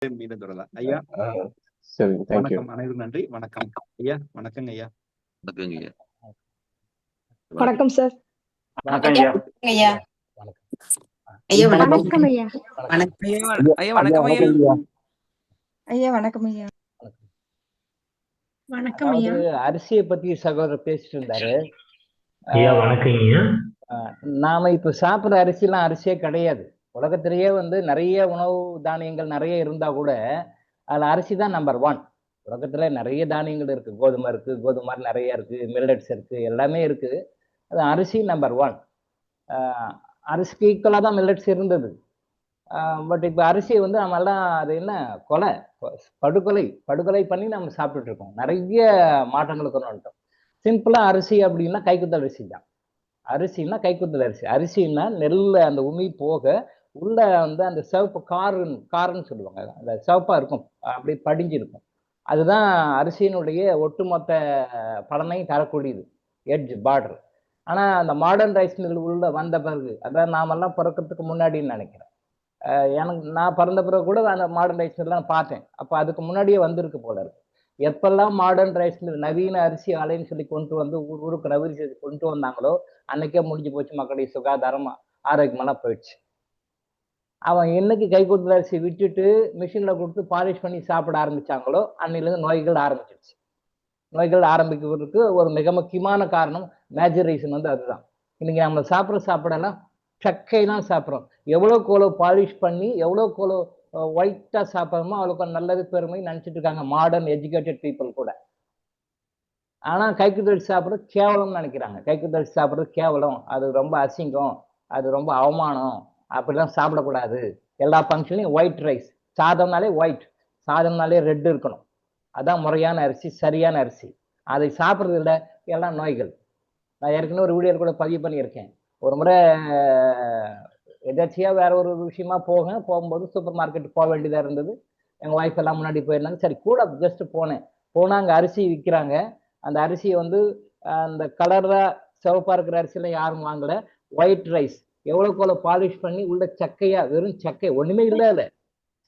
மீண்டும் தொடரலாம் ஐயா. சரி, வணக்கம், அனைவரும் நன்றி. வணக்கம் ஐயா. வணக்கங்க ஐயா. வணக்கங்க ஐயா. வணக்கம் சார். வணக்கம் ஐயா. ஐயா ஐயா வணக்கம் ஐயா. ஐயா வணக்கம் ஐயா. ஐயா வணக்கம் ஐயா. வணக்கம் ஐயா. அரிசியை பத்தி சகோதரர் பேசிட்டு இருந்தாரு. ஐயா வணக்கம் ஐயா. நாம இப்ப சாப்பிடுற அரிசிலாம் அரிசியே கிடையாது. உலகத்திலேயே நிறைய உணவு தானியங்கள் நிறைய இருந்தா கூட அதுல அரிசி தான் நம்பர் 1. உலகத்துல நிறைய தானியங்கள் இருக்கு. கோதுமை இருக்கு, கோதுமை நிறைய இருக்கு, மில்லட்ஸ் இருக்கு, எல்லாமே இருக்கு. அது அரிசி நம்பர் 1. அரிசிக்கு ஈக்குவலா தான் மில்லட்ஸ் இருந்தது. பட் இப்போ அரிசியை நம்ம எல்லாம் அது என்ன படுகொலை பண்ணி நம்ம சாப்பிட்டுட்டு இருக்கோம். நிறைய மாற்றங்களுக்கு கொண்டு வந்துட்டோம். சிம்பிளா அரிசி அப்படின்னா கைக்குத்தல் அரிசி தான். அரிசின்னா கைக்குத்தல் அரிசி. அரிசின்னா நெல் அந்த உமி போக உள்ள அந்த சிவப்பு காருன்னு சொல்லுவாங்க. அந்த சிவப்பா இருக்கும், அப்படி படிஞ்சிருக்கும். அதுதான் அரிசியினுடைய ஒட்டுமொத்த பலனையும் தரக்கூடியது, எட்ஜ் பார்டர். ஆனா அந்த மாடர்ன் ரைஸ் மில் உள்ள வந்த பிறகு, அதான் நாமெல்லாம் பிறக்கிறதுக்கு முன்னாடின்னு நினைக்கிறேன். நான் பிறந்த பிறகு கூட அந்த மாடர்ன் ரைஸ் மில்லாம் பார்த்தேன். அப்போ அதுக்கு முன்னாடியே வந்திருக்கு போல இருக்கு. எப்பெல்லாம் மாடர்ன் ரைஸ் மில் நவீன அரிசி ஆலைன்னு சொல்லி கொண்டு வந்து ஊருக்கு நவீன கொண்டு வந்தாங்களோ அன்னைக்கே முடிஞ்சு போச்சு. மக்களுடைய சுகாதாரம் ஆரோக்கியமெல்லாம் போயிடுச்சு. அவன் என்னைக்கு கைக்கூட்டல் அரிசி விட்டுட்டு மிஷின்ல கொடுத்து பாலிஷ் பண்ணி சாப்பிட ஆரம்பிச்சாங்களோ அன்னிலிருந்து நோய்கள் ஆரம்பிச்சிருச்சு. நோய்கள் ஆரம்பிக்கிறதுக்கு ஒரு மிக முக்கியமான காரணம், மேஜர் ரீசன் அதுதான். இன்னைக்கு நம்ம சாப்பிட்ற சாப்பிடலாம் சக்கையெல்லாம் சாப்பிட்றோம். எவ்வளோக்கு எவ்வளோ பாலிஷ் பண்ணி எவ்வளோக்கு எவ்வளோ ஒயிட்டா சாப்பிட்றோமோ அவ்வளோக்கு நல்லது பெருமை நினைச்சிட்டு இருக்காங்க மாடர்ன் எஜுகேட்டட் பீப்புள் கூட. ஆனா கைக்குத்தல் சாப்பிட்றது கேவலம்னு நினைக்கிறாங்க. கைக்குத்தல் சாப்பிட்றது கேவலம், அது ரொம்ப அசிங்கம், அது ரொம்ப அவமானம், அப்படிலாம் சாப்பிடக்கூடாது. எல்லா ஃபங்க்ஷன்லையும் ஒயிட் ரைஸ், சாதம்னாலே ஒயிட், சாதம்னாலே ரெட் இருக்கணும். அதான் முறையான அரிசி, சரியான அரிசி. அதை சாப்பிட்றதுல எல்லாம் நோய்கள். நான் ஏற்கனவே ஒரு வீடியோ கூட பதிவு பண்ணியிருக்கேன். ஒரு முறை எதாச்சியா வேற ஒரு விஷயமா போகும்போது சூப்பர் மார்க்கெட் போக வேண்டியதாக இருந்தது. எங்கள் ஒய்ஃப் எல்லாம் முன்னாடி போயிருந்தாங்க. சரி கூட ஜஸ்ட் போனால் அங்கே அரிசி விற்கிறாங்க. அந்த அரிசியை அந்த கலராக சிவப்பாக இருக்கிற அரிசியெல்லாம் யாரும் வாங்கலை. ஒயிட் ரைஸ் எவ்வளோக்கு எவ்வளோ பாலிஷ் பண்ணி உள்ள சக்கையா, வெறும் சக்கை, ஒன்றுமே இல்லை,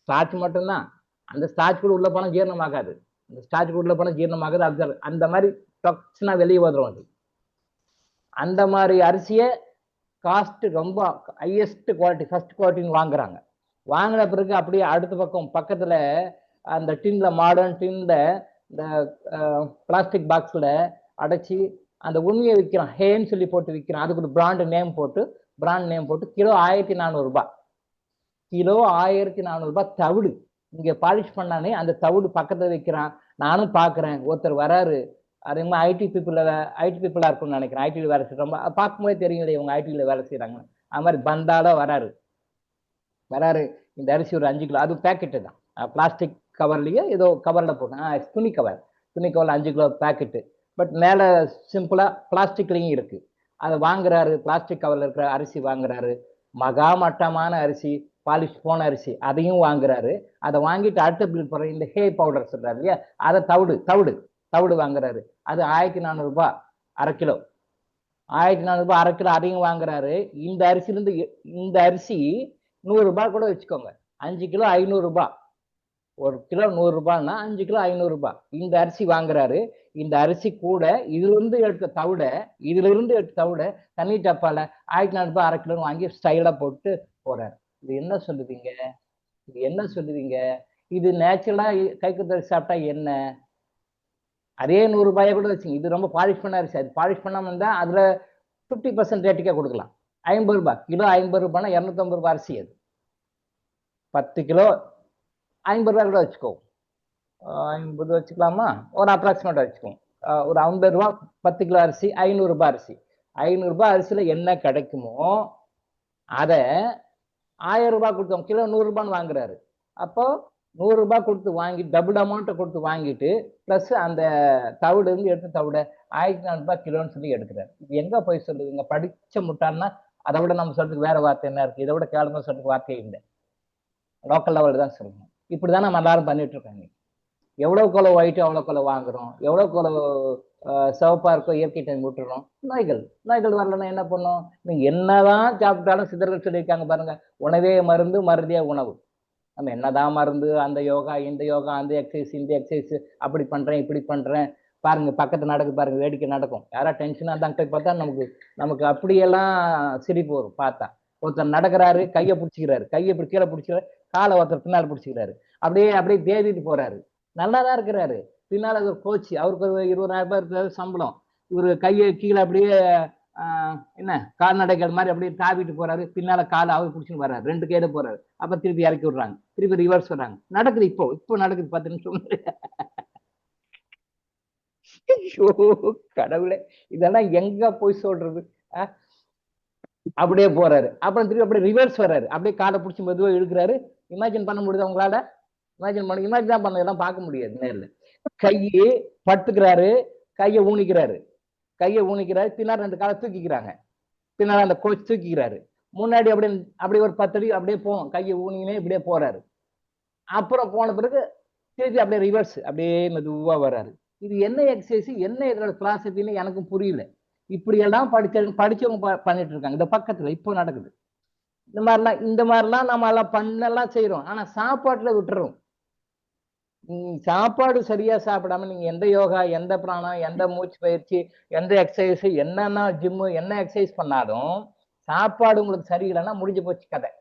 ஸ்டார்ச் மட்டும்தான். அந்த ஸ்டார்ச் கூட உள்ள போனால் ஜீரணமாகாது. அந்த ஸ்டார்ச் கூட உள்ள போனால் ஜீரணமாகாது. அது அந்த மாதிரி டாக்ஸினா வெளியே வந்துடும். அது அந்த மாதிரி அரிசியை காஸ்ட் ரொம்ப ஹையஸ்ட் குவாலிட்டி, ஃபர்ஸ்ட் குவாலிட்டின்னு வாங்குறாங்க. வாங்கின பிறகு அப்படியே அடுத்த பக்கத்தில் அந்த டின்ல, மாடர்ன் டின்ல, இந்த பிளாஸ்டிக் பாக்ஸில் அடைச்சி அந்த உண்மையை விற்கிறான். ஹேன்னு சொல்லி போட்டு விற்கிறான். அதுக்கு ஒரு பிராண்ட் நேம் போட்டு கிலோ 1400 ரூபாய். கிலோ 1400 ரூபாய் தவிடு. இங்கே பாலிஷ் பண்ணானே அந்த தவிடு பக்கத்தில் வைக்கிறான். நானும் பார்க்குறேன். ஒருத்தர் வராரு, அதுமா ஐடி பீப்புளாக இருக்கும்னு நினைக்கிறேன். ஐடியில் வேலை செய்யறோம். பார்க்கும்போதே தெரியுங்களே இவங்க ஐடியில் வேலை செய்கிறாங்க. அது மாதிரி பந்தால வராரு. இந்த அரிசி ஒரு 5 கிலோ, அது பேக்கெட்டு தான், பிளாஸ்டிக் கவர்லேயே ஏதோ கவரில் போட்டேன், துணி கவர் 5 கிலோ பேக்கெட்டு. பட் மேலே சிம்பிளாக பிளாஸ்டிக்லேயும் இருக்குது. அதை வாங்குறாரு. பிளாஸ்டிக் கவரில் இருக்கிற அரிசி வாங்குறாரு. மகா மட்டமான அரிசி, பாலிஷ் போன அரிசி, அதையும் வாங்குறாரு. அதை வாங்கிட்டு அடுத்த பில் போடுற இந்த ஹே பவுடர் சொல்றாரு இல்லையா, அதை தவிடு வாங்குறாரு. அது 1400 ரூபாய் அரை கிலோ. 1400 ரூபாய் அரை கிலோ, அதையும் வாங்குறாரு. இந்த அரிசி 100 ரூபாய் கூட வச்சுக்கோங்க. 5 கிலோ 500 ரூபாய். 1 கிலோ 100 ரூபாய்னா 5 கிலோ 500 ரூபாய். இந்த அரிசி வாங்குறாரு. இந்த அரிசி கூட இதிலிருந்து எடுத்த தவிட தண்ணி டப்பால 1400 ரூபாய் அரை கிலோன்னு வாங்கி ஸ்டைலா போட்டு போறாரு. இது என்ன சொல்லுவீங்க? இது நேச்சுரலா கைக்குத்தல் சாப்பிட்டா என்ன? அதே 100 ரூபாயை கூட வச்சுங்க. இது ரொம்ப பாலிஷ் பண்ண அரிசி. அது பாலிஷ் பண்ணாம இருந்தா அதுல 50% ரேட்டுக்கே கொடுக்கலாம். 50 ரூபாய் கிலோ. 50 ரூபாய்னா 250 ரூபாய் அரிசி. அது 10 கிலோ 50 ரூபாய் கூட வச்சுக்கோ. 50 வச்சுக்கலாமா? ஒரு அப்ராக்சிமேட்டா வச்சுக்கோங்க. ஒரு 50 ரூபாய் 10 கிலோ அரிசி, 500 ரூபாய் அரிசி. 500 ரூபாய் அரிசியில என்ன கிடைக்குமோ அதை 1000 ரூபாய் கொடுத்தோம். கிலோ 100 ரூபான்னு வாங்குறாரு. அப்போ 100 ரூபாய் கொடுத்து வாங்கி டபுள் அமௌண்ட்டை கொடுத்து வாங்கிட்டு பிளஸ் அந்த தவிடு எடுத்து தவிட 1400 ரூபாய் கிலோன்னு சொல்லி எடுக்கிறாரு. இது எங்க போய் சொல்லுதுங்க? படிச்ச முட்டான்னா அதை விட நம்ம சொல்றதுக்கு வேற வார்த்தை என்ன இருக்கு? இதை விட கேளுங்க சொல்றதுக்கு வார்த்தையே இல்லை. லோக்கல் லெவலில் தான் சொல்லணும். இப்படிதான் நம்ம எல்லாரும் பண்ணிட்டு இருக்காங்க. எவ்வளவு கொலை ஒயிட்டு அவ்வளோ கொலை வாங்குறோம். எவ்வளவு கொலை சிவப்பா இருக்கோ இயற்கை டைம் விட்டுறோம். நோய்கள் வரலன்னா என்ன பண்ணும்? நீங்க என்னதான் சாப்பிட்டாலும் சித்தர்கள் சொல்லியிருக்காங்க பாருங்க, உணவே மருந்து, மருந்தே உணவு. நம்ம என்னதான் மருந்து அந்த யோகா இந்த யோகா அந்த எக்ஸசைஸ் இந்த எக்ஸசைஸ் அப்படி பண்றேன் இப்படி பண்றேன் பாருங்க பக்கத்து நடக்கு பாருங்க வேடிக்கை நடக்கும். யாரா டென்ஷனா இருந்தாங்க பார்த்தா நமக்கு நமக்கு அப்படியெல்லாம் சிரிப்பு வரும். பார்த்தா ஒருத்தர் நடக்கிறாரு கையை பிடிச்சிக்கிறாரு, கையை இப்படி கீழே பிடிச்சிக்கிறாரு, காலை ஒருத்தர் பின்னால் பிடிச்சிக்கிறாரு, அப்படியே அப்படியே தேடிட்டு போறாரு, நல்லாதான் இருக்கிறாரு. பின்னால் ஒரு கோச், அவருக்கு ஒரு 20,000 ரூபாய் சம்பளம், இவரு கையை கீழே அப்படியே என்ன கால்நடைகள் மாதிரி அப்படியே தாவிட்டு போறாரு, பின்னால காலை அவர் பிடிச்சின்னு வர்றாரு, 2 கையில போறாரு, அப்ப திருப்பி இறக்கி விடுறாங்க, திருப்பி ரிவர்ஸ் வர்றாங்க. நடக்குது, இப்போ நடக்குது 10 நிமிஷம். கடவுளே, இதெல்லாம் எங்க போய் சொல்றது? அப்படியே போறாரு, அப்புறம் திருப்பி அப்படியே ரிவர்ஸ் வர்றாரு, அப்படியே காலை பிடிச்சி மெதுவா இழுக்கிறாரு. இமேஜின் பண்ண முடியுது உங்களால? இமேஜின் தான் பண்ண, எல்லாம் பார்க்க முடியாது நேர்ல. கையை பட்டுக்கிறாரு, கையை ஊனிக்கிறாரு, பின்னாடி 2 காலை தூக்கிக்கிறாங்க, பின்னாடி அந்த கோச் தூக்கிக்கிறாரு, முன்னாடி அப்படியே ஒரு 10 அடி அப்படியே போகும், கையை ஊனினே இப்படியே போறாரு. அப்புறம் போன பிறகு திருப்பி அப்படியே ரிவர்ஸ் அப்படியே மெதுவா வர்றாரு. இது என்ன எக்ஸசைஸ், என்ன இதோட பிலாசபின்னு எனக்கும் புரியல. இப்படி எல்லாம் படிச்சவங்க பண்ணிட்டு இருக்காங்க. இந்த பக்கத்துல இப்போ நடக்குது. இந்த மாதிரிலாம் நம்ம எல்லாம் பண்ணலாம் செய்யறோம். ஆனா சாப்பாட்டுல விட்டுறோம். சாப்பாடு சரியா சாப்பிடாம நீங்க எந்த யோகா, எந்த பிராணம், எந்த மூச்சு பயிற்சி, எந்த எக்ஸசைஸ், என்னன்னா ஜிம்மு, என்ன எக்ஸசைஸ் பண்ணாலும் சாப்பாடு உங்களுக்கு சரியில்லைன்னா முடிஞ்சு போச்சு கதை.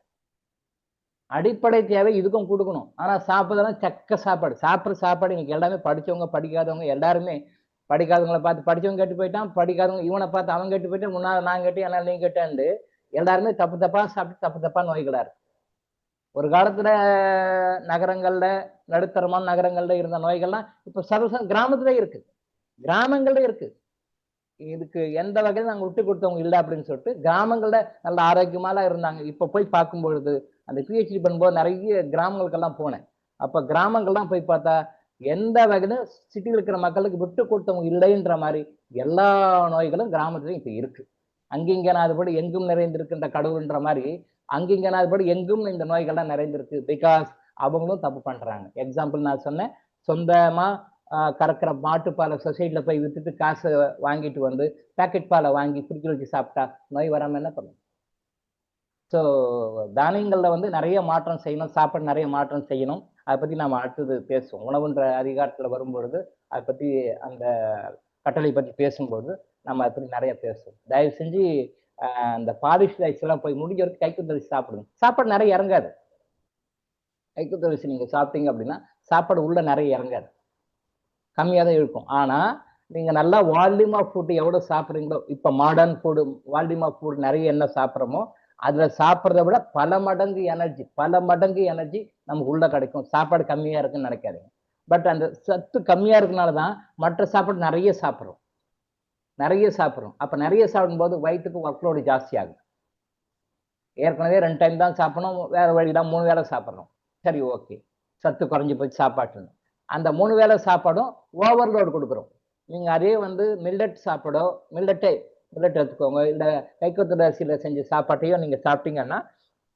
அடிப்படை தேவை இதுக்கும் கொடுக்கணும். ஆனா சாப்பிடலாம் சக்க சாப்பாடு, சாப்பிட்ற சாப்பாடு இன்னைக்கு எல்லாமே படிச்சவங்க படிக்காதவங்க எல்லாருமே, படிக்காதவங்களை பார்த்து படிச்சவங்க கேட்டு போயிட்டான், படிக்காதவங்க இவனை பார்த்து அவன் கேட்டு போயிட்டான், முன்னாள் நான் கேட்டேன் என்னால் நீ கேட்டேன்னு எல்லாருமே தப்பு தப்பா சாப்பிட்டு தப்பு தப்பா நோய்களா இருக்கு. ஒரு காலத்துல நகரங்கள்ல, நடுத்தரமான நகரங்கள்ல இருந்த நோய்கள்லாம் இப்ப சர்வசம் கிராமத்துல இருக்கு, கிராமங்கள்ல இருக்கு. இதுக்கு எந்த வகையில நாங்க விட்டு கொடுத்தவங்க இல்லை அப்படின்னு சொல்லிட்டு கிராமங்கள்ல நல்ல ஆரோக்கியமாலாம் இருந்தாங்க. இப்ப போய் பார்க்கும் பொழுது அந்த பிஹெச்டி பண்ணும்போது நிறைய கிராமங்களுக்கெல்லாம் போனேன். அப்ப கிராமங்கள்லாம் போய் பார்த்தா எந்த வகையில சிட்டியில் இருக்கிற மக்களுக்கு விட்டு கொடுத்தவங்க இல்லைன்ற மாதிரி எல்லா நோய்களும் கிராமத்துலயும் இப்ப இருக்கு. அங்கிங்கனாதுபடி எங்கும் நிறைந்திருக்கின்ற கடவுள்ன்ற மாதிரி அங்கிங்கனாதுபடி எங்கும் இந்த நோய்கள்லாம் நிறைந்திருக்கு. பிகாஸ் அவங்களும் தப்பு பண்றாங்க. எக்ஸாம்பிள் நான் சொன்னேன், சொந்தமா கறக்கிற மாட்டுப்பாலை சொசைட்டில போய் வித்துட்டு காசை வாங்கிட்டு வந்து பேக்கெட் பாலை வாங்கி குடிக்க வச்சு சாப்பிட்டா நோய் வராம என்ன பண்ணும்? ஸோ தானியங்கள்ல நிறைய மாற்றம் செய்யணும், சாப்பாடு நிறைய மாற்றம் செய்யணும். அதை பத்தி நாம அடுத்தது பேசுவோம். உணவுன்ற அதிகாரத்துல வரும்பொழுது அதை பத்தி, அந்த கட்டளை பத்தி பேசும்போது நம்ம அதை பத்தி நிறைய பேசுவோம். தயவு செஞ்சு அந்த பாலிஷ் ரைஸ் எல்லாம் போய் முடிஞ்ச வரைக்கும் கைக்குத்தரிசி சாப்பிடுங்க. சாப்பாடு நிறைய இறங்காது. கைக்குத்தரிசி நீங்க சாப்பிட்டீங்க அப்படின்னா சாப்பாடு உள்ள நிறைய இறங்காது, கம்மியாக தான் இருக்கும். ஆனா நீங்க நல்லா வால்யூம் ஆஃப் ஃபுட் எவ்வளவு சாப்பிட்றீங்களோ, இப்ப modern food volume of food நிறைய என்ன சாப்பிட்றோமோ அதுல சாப்பிட்றத விட பல மடங்கு எனர்ஜி நமக்கு உள்ள கிடைக்கும். சாப்பாடு கம்மியா இருக்குன்னு நினைக்காதீங்க. பட் அந்த சத்து கம்மியா இருக்கனாலதான் மற்ற சாப்பாடு நிறைய சாப்பிட்றோம். அப்ப நிறைய சாப்பிடும்போது வயிற்றுக்கு ஒர்க்லோடு ஜாஸ்தி ஆகும். ஏற்கனவே 2 டைம் தான் சாப்பிடணும், வேற வழிதான் 3 வேளை சாப்பிட்றோம். சரி, ஓகே, சத்து குறைஞ்சி போய் சாப்பாட்டு அந்த 3 வேளை சாப்பாடும் ஓவர்லோடு கொடுக்குறோம். நீங்க அதே மில்லட் சாப்பாடோ, மில்லட் எடுத்துக்கோங்க, இல்ல கைக்குத்தல் அரிசியில செஞ்ச சாப்பாட்டையோ நீங்க சாப்பிட்டீங்கன்னா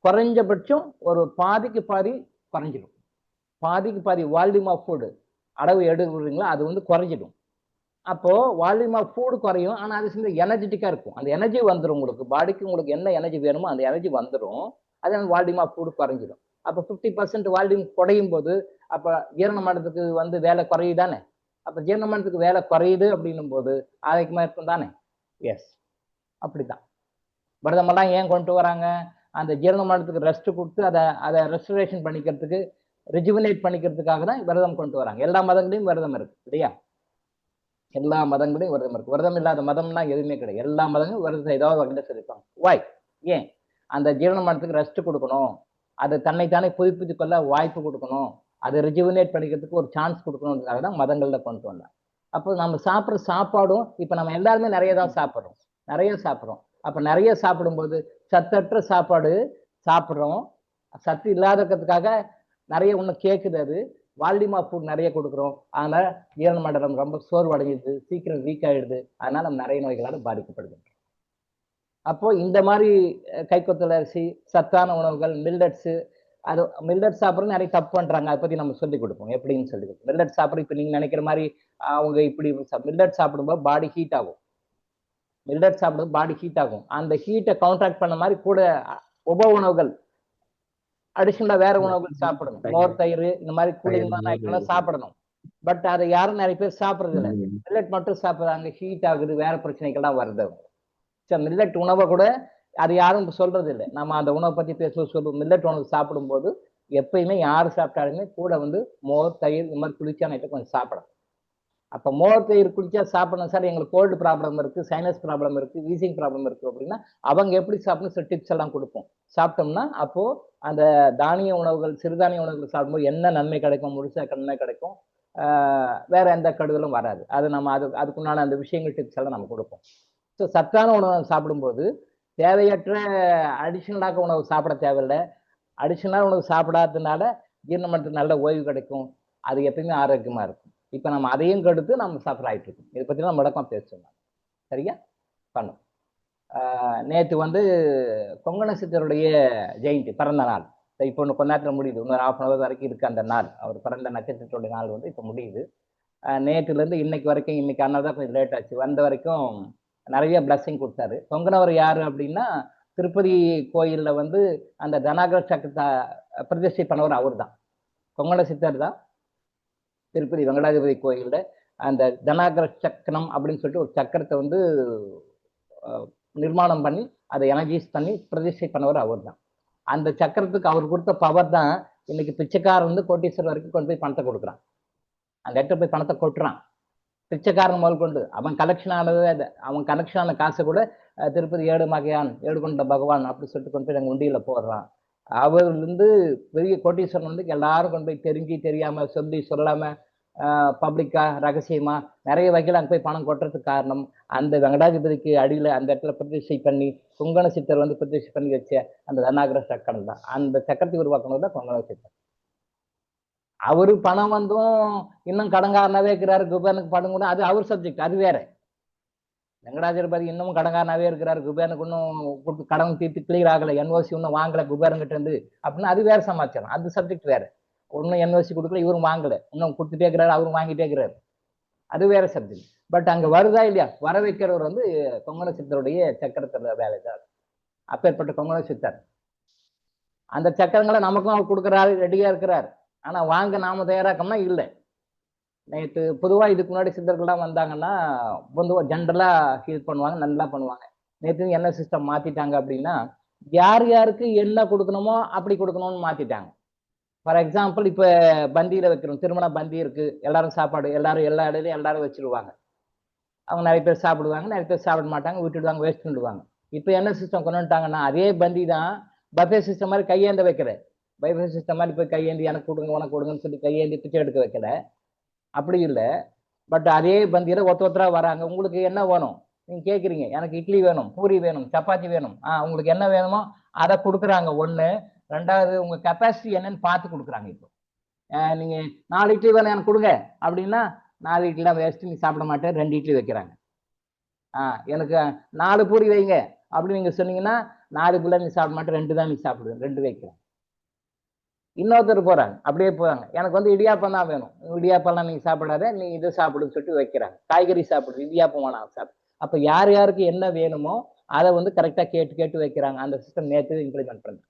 குறைஞ்சபட்சம் ஒரு பாதிக்கு பாதி குறைஞ்சிடும். வால்யூம் ஆஃப் ஃபுட் அளவு எடுக்கிறீங்களா அது குறைஞ்சிடும். அப்போ வால்யூம் ஆஃப் ஃபுட் குறையும், ஆனா அது சேர்ந்து எனர்ஜெட்டிக்கா இருக்கும். அந்த எனர்ஜி வந்துடும் உங்களுக்கு பாடிக்கு. உங்களுக்கு என்ன எனர்ஜி வேணுமோ அந்த எனர்ஜி வந்துடும். அது வால்யூம் ஆஃப் ஃபுட் குறைஞ்சிடும். அப்ப 50% வால்யூம் குறையும் போது அப்ப ஜீரண மண்டலத்துக்கு வேலை குறையுதானே. அப்ப ஜீரண மண்டலத்துக்கு வேலை குறையுது அப்படின்னும் போது ஆரோக்கியமா இருக்கும் தானே. எஸ், அப்படிதான் விரதமெல்லாம் ஏன் கொண்டு வராங்க? அந்த ஜீரண மண்டலத்துக்கு ரெஸ்ட் கொடுத்து அதை ரெஸ்டரேஷன் பண்ணிக்கிறதுக்கு, ரிஜுவினேட் பண்ணிக்கிறதுக்காக தான் விரதம் கொண்டு வராங்க. எல்லா மதங்களையும் விரதம் இருக்கு இல்லையா? எல்லா மதங்களையும் விரதம் இருக்கு. விரதம் இல்லாத மதம்னா எதுவுமே கிடையாது. எல்லா மதங்களும் விரதத்தை ஏதாவது வகையில் சொல்லியிருப்பாங்க. வாய் ஏன்? அந்த ஜீரண மண்டலத்துக்கு ரெஸ்ட் கொடுக்கணும், அது தன்னைத்தானே புதுப்பித்துக் கொள்ள வாய்ப்பு கொடுக்கணும், அதை ரிஜுவினேட் பண்ணிக்கிறதுக்கு ஒரு சான்ஸ் கொடுக்கணுன்றதுக்காக தான் மதங்கள்ல கொண்டு வந்தாங்க. அப்போ நம்ம சாப்பிட்ற சாப்பாடும் இப்ப நம்ம எல்லாருமே நிறைய சாப்பிட்றோம். அப்ப நிறைய சாப்பிடும்போது சத்தற்ற சாப்பாடு சாப்பிட்றோம். சத்து இல்லாததுக்காக நிறைய ஒண்ணு கேட்குது. அது வால்யூம் ஆஃப் ஃபுட் நிறைய கொடுக்குறோம். அதனால ஜீரண மண்டலம் ரொம்ப சோர்வடைஞ்சிடுது, சீக்கிரம் வீக் ஆயிடுது. அதனால நம்ம நிறைய நோய்களால் பாதிக்கப்படுது. அப்போ இந்த மாதிரி கைக்குத்தல் அரிசி, சத்தான உணவுகள், மில்லட்ஸ், அது மில்லட் சாப்பிட்றது நிறைய தப்பு பண்றாங்க. அதை பத்தி நம்ம சொல்லிக் கொடுப்போம் எப்படின்னு சொல்லி கொடுப்போம். மில்லட் சாப்பிட்ற இப்ப நீங்க நினைக்கிற மாதிரி அவங்க இப்படி மில்லட் சாப்பிடும்போது பாடி ஹீட் ஆகும். அந்த ஹீட்டை கவுண்டராக்ட் பண்ண மாதிரி கூட உப உணவுகள் அடிஷனலா வேற உணவுகள் சாப்பிடணும். மோர், தயிர் இந்த மாதிரி கூலிங்கான ஐட்டம்லாம் சாப்பிடணும். பட் அதை யாரும் நிறைய பேர் சாப்பிடுறது இல்லை. மில்லட் மட்டும் சாப்பிடுறாங்க, ஹீட் ஆகுது, வேற பிரச்சனைகள்லாம் வருது. மில்லட் உணவை கூட அது யாரும் சொல்றது இல்லை. நம்ம அந்த உணவை பத்தி சொல்லுவோம். மில்லட் உணவு சாப்பிடும்போது எப்பயுமே யாரு சாப்பிட்டாலுமே கூட வந்து மோர், தயிர் இந்த மாதிரி குளிர்ச்சியான ஐட்டம் கொஞ்சம் சாப்பிடணும். அப்ப மோர், தயிர் குளிச்சா சாப்பிடணும் சார், எங்களுக்கு கோல்டு ப்ராப்ளம் இருக்கு, சைனஸ் ப்ராப்ளம் இருக்கு, வீசிங் ப்ராப்ளம் இருக்கு அப்படின்னா அவங்க எப்படி சாப்பிடணும் சில டிப்ஸ் எல்லாம் கொடுப்போம். சாப்பிட்டோம்னா அப்போ அந்த தானிய உணவுகள், சிறுதானிய உணவுகள் சாப்பிடும்போது என்ன நன்மை கிடைக்கும், முழுசா நன்மை கிடைக்கும், வேற எந்த கெடுதலும் வராது. அது நம்ம அதுக்குண்டான அந்த விஷயங்கள் டிப்ஸ் எல்லாம் நம்ம கொடுப்போம். ஸோ சத்தான உணவு சாப்பிடும்போது தேவையற்ற அடிஷனலாக உணவு சாப்பிட தேவையில்லை. அடிஷனலாக உணவு சாப்பிடாததுனால ஜீரணமன்றத்துக்கு நல்ல ஓய்வு கிடைக்கும். அது எப்பயுமே ஆரோக்கியமா இருக்கும். இப்போ நம்ம அதையும் கெடுத்து நம்ம சஃபர் ஆகிட்டு இருக்கோம். இதை பற்றி நம்ம முடக்கம் பேசணும். சரியா பண்ணும். நேற்று வந்து கொங்கண சித்தருடைய ஜெயந்தி, பிறந்த நாள். இப்போ ஒன்று கொஞ்ச நேரத்தில் முடியுது, இன்னொரு 1/2 hour வரைக்கும் இருக்கு அந்த நாள். அவர் பிறந்த நட்சத்திரத்துடைய நாள் வந்து இப்போ முடியுது. நேற்றுலேருந்து இன்னைக்கு வரைக்கும், இன்னைக்கு அதனால தான் கொஞ்சம் லேட் ஆச்சு, வந்த வரைக்கும் நிறைய பிளஸ்ஸிங் கொடுத்தாரு. கொங்கணவர் யாரு அப்படின்னா திருப்பதி கோயில்ல வந்து அந்த தனாகர சக்கரத்தை பிரதிஷ்டை பண்ணவர் அவர் தான். கொங்கண சித்தர் தான் திருப்பதி வெங்கடாஜபதி கோயில்ல அந்த தனாகர சக்கரம் அப்படின்னு சொல்லிட்டு ஒரு சக்கரத்தை வந்து நிர்மாணம் பண்ணி அதை எனர்ஜைஸ் பண்ணி பிரதிஷ்டை பண்ணவர் அவர் தான். அந்த சக்கரத்துக்கு அவர் கொடுத்த பவர் தான் இன்னைக்கு பிச்சைக்காரன் வந்து கோட்டீஸ்வரர் வரைக்கும் கொண்டு போய் பணத்தை கொடுக்குறான். அந்த இடத்துல போய் பணத்தை கொட்டுறான். பிச்சைக்காரன் முதல் கொண்டு அவன் கலெக்ஷன் ஆனது, அவன் கலெக்ஷன் ஆன காசை கூட திருப்பதி ஏடு மகையான், ஏடு கொண்ட பகவான் அப்படி சொல்லிட்டு கொண்டு போய் நாங்கள் உண்டியில போடுறான். அவர் வந்து பெரிய கோட்டீஸ்வரன் வந்து எல்லாரும் கொண்டு போய் தெரிஞ்சு தெரியாம சொல்லி சொல்லாம பப்ளிக்கா ரகசியமா நிறைய வகையில் அங்கே போய் பணம் கொட்டுறதுக்கு காரணம் அந்த வெங்கடாஜபதிக்கு அடியில் அந்த இடத்துல பிரதிஷ்டை பண்ணி கொங்கண சித்தர் வந்து பிரதிஷ்டை பண்ணி வச்ச அந்த தனாகர சக்கரம் தான். அந்த சக்கரத்தை உருவாக்கணும் தான் கொங்கண சித்தர். அவரு பணம் வந்தும் இன்னும் கடங்காரனாவே இருக்கிறாரு, குபேனுக்கு பணம் கூட, அது அவர் சப்ஜெக்ட், அது வேற. வெங்கடாஜபதி இன்னமும் கடங்காரனாவே இருக்கிறாரு, குபேனுக்கு இன்னும் கடன் தீர்த்து கிளியர் ஆகலை, என்ஓசி இன்னும் வாங்கலை குபேரங்கிட்ட இருந்து அப்படின்னா அது வேற சமாச்சாரம், அது சப்ஜெக்ட் வேற. ஒன்னும் என்ஓசி கொடுக்கல, இவரும் வாங்கலை, இன்னும் கொடுத்துட்டே இருக்கிறாரு, அவரும் வாங்கிட்டே இருக்கிறாரு, அது வேற சப்ஜெக்ட். பட் அங்க வருதா இல்லையா, வர வைக்கிறவர் வந்து கொங்கண சித்தருடைய சக்கரத்துல வேலை தான். அப்பேற்பட்ட கொங்கண சித்தர் அந்த சக்கரங்களை நமக்கும் அவர் கொடுக்குறாரு, ரெடியா இருக்கிறார். ஆனா வாங்க நாம தயாராக்கம்னா இல்லை. நேற்று பொதுவா இதுக்கு முன்னாடி சித்தர்கள்லாம் வந்தாங்கன்னா பொதுவா ஜென்ரலா ஹீல் பண்ணுவாங்க, நல்லா பண்ணுவாங்க. நேற்று என்ன சிஸ்டம் மாத்திட்டாங்க அப்படின்னா யார் யாருக்கு என்ன கொடுக்கணுமோ அப்படி கொடுக்கணும்னு மாத்திட்டாங்க. ஃபார் எக்ஸாம்பிள் இப்ப பந்தியில வைக்கிறோம், திருமண பந்தி இருக்கு, எல்லாரும் சாப்பாடு, எல்லாரும் எல்லா இடத்துலையும் எல்லாரும் வச்சிருவாங்க. அவங்க நிறைய பேர் சாப்பிடுவாங்க, நிறைய பேர் சாப்பிட மாட்டாங்க, விட்டுடுவாங்க, வேஸ்ட் பண்ணிடுவாங்க. இப்போ என்ன சிஸ்டம் கொண்டு வந்துட்டாங்கன்னா அதே பந்தி தான் பஃபே சிஸ்டம் மாதிரி கையேந்த வைக்கிற, பைபே சிஸ்டம் மாதிரி போய் கையேந்தி எனக்கு கொடுங்க உனக்கு கொடுங்கன்னு சொல்லி கையேந்தி பிச்சை எடுக்க வைக்கல, அப்படி இல்லை. பட் அதே பந்தியில ஒருத்தரா வராங்க, உங்களுக்கு என்ன வேணும் நீங்க கேட்குறீங்க, எனக்கு இட்லி வேணும், பூரி வேணும், சப்பாத்தி வேணும், உங்களுக்கு என்ன வேணுமோ அதை கொடுக்குறாங்க. ஒன்று. ரெண்டாவது உங்க கெப்பாசிட்டி என்னன்னு பார்த்து கொடுக்குறாங்க. இப்போ நீங்க 4 இட்லி வேணும் எனக்கு கொடுங்க அப்படின்னா 4 இட்லிலாம் வேஸ்ட், நீ சாப்பிட மாட்டேன், 2 இட்லி வைக்கிறாங்க. எனக்கு 4 பூரி வைங்க அப்படின்னு நீங்க சொன்னீங்கன்னா 4 புள்ள நீ சாப்பிட மாட்டேன், 2 தான் நீ சாப்பிடுவேன், 2 வைக்கிறேன். இன்னொருத்தர் போறாங்க, அப்படியே போறாங்க, எனக்கு வந்து இடியாப்பம் தான் வேணும், இடியாப்பம்லாம் நீங்க சாப்பிடாத, நீ இது சாப்பிடுன்னு சொல்லிட்டு வைக்கிறாங்க. காய்கறி சாப்பிடுது, இடியாப்பம் வேணாம் சாப்பிடு. அப்ப யார் யாருக்கு என்ன வேணுமோ அதை வந்து கரெக்டா கேட்டு கேட்டு வைக்கிறாங்க. அந்த சிஸ்டம் நேற்று இம்ப்ளிமெண்ட் பண்ணுங்க.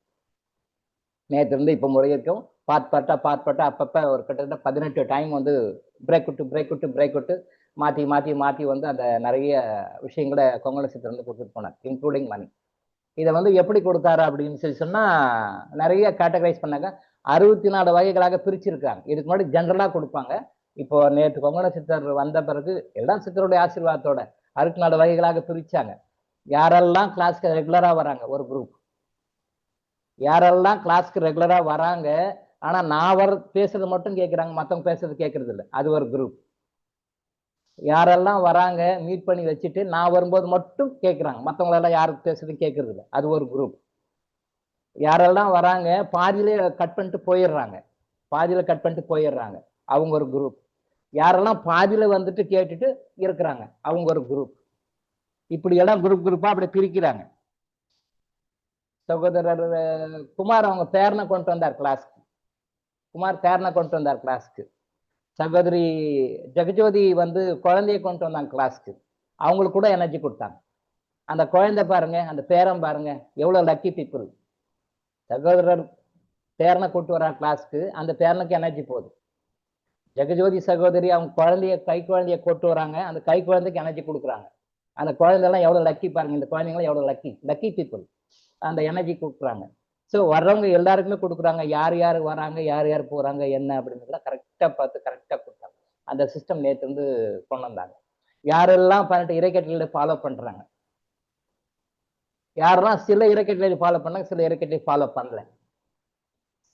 நேற்று இருந்து இப்போ முறையிருக்கும் பார்ட் அப்பப்ப ஒரு கிட்டத்தட்ட 18 டைம் வந்து பிரேக் விட்டு மாற்றி வந்து அந்த நிறைய விஷயங்களை கொங்கண சித்தர் வந்து கொடுத்துட்டு போனார், இன்க்ளூடிங் மணி. இதை வந்து எப்படி கொடுத்தாரு அப்படின்னு சொல்லி சொன்னா நிறைய கேட்டகரைஸ் பண்ணாங்க. 64 வகைகளாக பிரிச்சிருக்காங்க. இதுக்கு முன்னாடி ஜென்ரலா கொடுப்பாங்க. இப்போ நேற்று கொங்கண சித்தர் வந்த பிறகு எல்லாம் சித்தருடைய ஆசீர்வாதத்தோட 64 வகைகளாக பிரிச்சாங்க. யாரெல்லாம் கிளாஸ்க்கு ரெகுலரா வராங்க ஒரு குரூப், யாரெல்லாம் கிளாஸ்க்கு ரெகுலரா வராங்க ஆனா நான் பேசுறது மட்டும் கேட்குறாங்க, மற்றவங்க பேசுறது கேட்கறது இல்லை, அது ஒரு குரூப். யாரெல்லாம் வராங்க மீட் பண்ணி வச்சுட்டு நான் வரும்போது மட்டும் கேட்குறாங்க, மற்றவங்களெல்லாம் யாருக்கு பேசுறது கேட்கறது இல்லை, அது ஒரு குரூப். யாரெல்லாம் வராங்க பாதியிலே கட் பண்ணிட்டு போயிடுறாங்க, அவங்க ஒரு குரூப். யாரெல்லாம் பாதியில வந்துட்டு கேட்டுட்டு இருக்கிறாங்க, அவங்க ஒரு குரூப். இப்படி எல்லாம் குரூப்பா அப்படி பிரிக்கிறாங்க. சகோதரர் குமார் அவங்க பேரனை கொண்டு வந்தார் கிளாஸ்க்கு, சகோதரி ஜெகஜோதி வந்து குழந்தைய கொண்டு வந்தாங்க கிளாஸ்க்கு, அவங்களுக்கு கூட எனர்ஜி கொடுத்தாங்க. அந்த குழந்தை பாருங்க, அந்த பேரன் பாருங்க, எவ்வளவு லக்கி பீப்புள். சகோதரர் பேரனை கூட்டு வரா கிளாஸ்க்கு, அந்த பேரனுக்கு எனர்ஜி போகுது. ஜெகஜோதி சகோதரி அவங்க கை குழந்தைய கூட்டு வராங்க, அந்த கை குழந்தைக்கு எனர்ஜி கொடுக்குறாங்க. அந்த குழந்தைலாம் எவ்வளவு லக்கி பாருங்க, இந்த குழந்தைங்களாம் எவ்வளவு லக்கி பீப்புள், அந்த எனர்ஜி கொடுக்குறாங்க. ஸோ வர்றவங்க எல்லாருக்குமே கொடுக்குறாங்க. யார் யார் வராங்க, யார் யார் போறாங்க, என்ன அப்படின்றத கரெக்டா பார்த்து கரெக்டா கொடுத்தாங்க. அந்த சிஸ்டம் நேற்று வந்து கொண்டு வந்தாங்க. யாரெல்லாம் பண்ணிட்டு இறைக்கட்டளை ஃபாலோ பண்றாங்க, யாரெல்லாம் சில இறைக்கட்டளை ஃபாலோ பண்ணாங்க, சில இறைக்கட்டளை ஃபாலோ பண்ணல,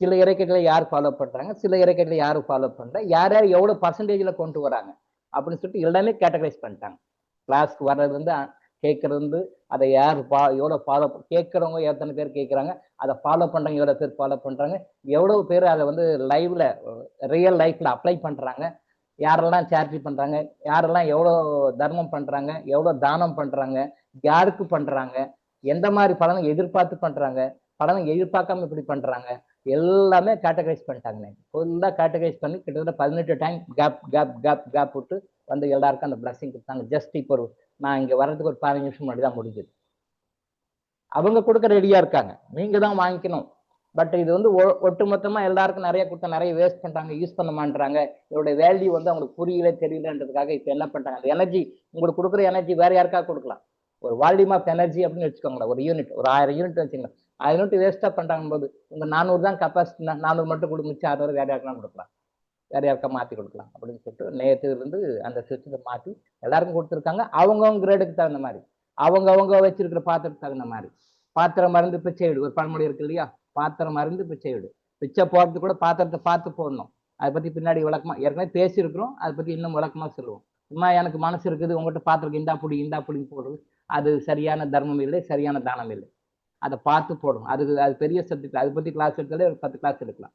சில இறைக்கட்டளை யார் ஃபாலோ பண்றாங்க, சில இறைக்கட்டளை யாரும் ஃபாலோ பண்ற, யார் யார் எவ்வளவு பர்சன்டேஜ்ல கொண்டு வராங்க அப்படின்னு சொல்லிட்டு எல்லாமே கேட்டகரைஸ் பண்ணிட்டாங்க. கிளாஸ்க்கு வர்றது வந்து கேட்கறது வந்து அதை யார் எவ்வளவு ஃபாலோ கேட்கறவங்க எத்தனை பேர் கேட்கறாங்க, அதை ஃபாலோ பண்றாங்க எவ்வளவு பேர் ஃபாலோ பண்றாங்க, எவ்வளவு பேர் அதை வந்து லைவ்ல ரியல் லைஃப்ல அப்ளை பண்றாங்க, யாரெல்லாம் சேரிட்டி பண்றாங்க, யாரெல்லாம் எவ்வளவு தர்மம் பண்றாங்க, எவ்வளவு தானம் பண்றாங்க, யாருக்கு பண்றாங்க, எந்த மாதிரி பலனை எதிர்பார்த்து பண்றாங்க, பலனை எதிர்பார்க்காம இப்படி பண்றாங்க, எல்லாமே கேட்டகரைஸ் பண்ணிட்டாங்க. ஃபுல்லா கேட்டகரைஸ் பண்ணி கிட்டத்தட்ட 18 டைம் கேப் விட்டு வந்து எல்லாருக்கும் அந்த பிளஸிங் கொடுத்தாங்க. ஜஸ்ட் இப்போ நான் இங்க வர்றதுக்கு ஒரு 15 நிமிஷம் முன்னாடி தான் முடிஞ்சது. அவங்க கொடுக்க ரெடியா இருக்காங்க, நீங்க தான் வாங்கிக்கணும். பட் இது வந்து ஒட்டுமொத்தமா எல்லாருக்கும் நிறைய கொடுத்தா நிறைய வேஸ்ட் பண்றாங்க, யூஸ் பண்ண மாட்டாங்க. இதோட வேல்யூ வந்து அவங்களுக்கு புரியல தெரியலன்றதுக்காக இப்ப என்ன பண்றாங்க, அந்த எனர்ஜி உங்களுக்கு கொடுக்குற எனர்ஜி வேற யாருக்காக கொடுக்கலாம். ஒரு வால்யூம் ஆஃப் எனர்ஜி அப்படின்னு வச்சுக்கோங்களேன், ஒரு யூனிட், ஒரு 1000 யூனிட் வச்சுக்கலாம். 1000 யூனிட் வேஸ்டா பண்றாங்க போது உங்க 400 தான் கெப்பாசிட்டி, 400 மட்டும் கொடுத்து மிச்சம் 600 வேற யாருக்கெல்லாம் கொடுக்கலாம், வேற யாருக்கா மாத்தி கொடுக்கலாம் அப்படின்னு சொல்லிட்டு நேற்றுல இருந்து அந்த சிஸ்டத்தை மாத்தி எல்லாருக்கும் கொடுத்துருக்காங்க. அவங்கவுங்க கிரேடுக்கு தகுந்த மாதிரி, அவங்க வச்சிருக்கிற பாத்திரத்துக்கு தகுந்த மாதிரி. பாத்திரம் மருந்து பிச்சை விடு, ஒரு பழமொழி இருக்கு இல்லையா, பாத்திரம் மருந்து பிச்சை விடு. பிச்சை போறது கூட பாத்திரத்தை பார்த்து போடணும். அதை பத்தி பின்னாடி விளக்கமா ஏற்கனவே பேசியிருக்கிறோம், அதை பத்தி இன்னும் விளக்கமா சொல்லுவோம். சும்மா எனக்கு மனசு இருக்குது உங்கள்கிட்ட பாத்திரம் இந்தா புடின்னு போடுறது, அது சரியான தர்மம் இல்லை, சரியான தானம் இல்லை. அதை பார்த்து போடணும். அது பெரிய சப்ஜெக்ட், அதை பத்தி கிளாஸ் எடுத்தாலே ஒரு 10 கிளாஸ் எடுக்கலாம்.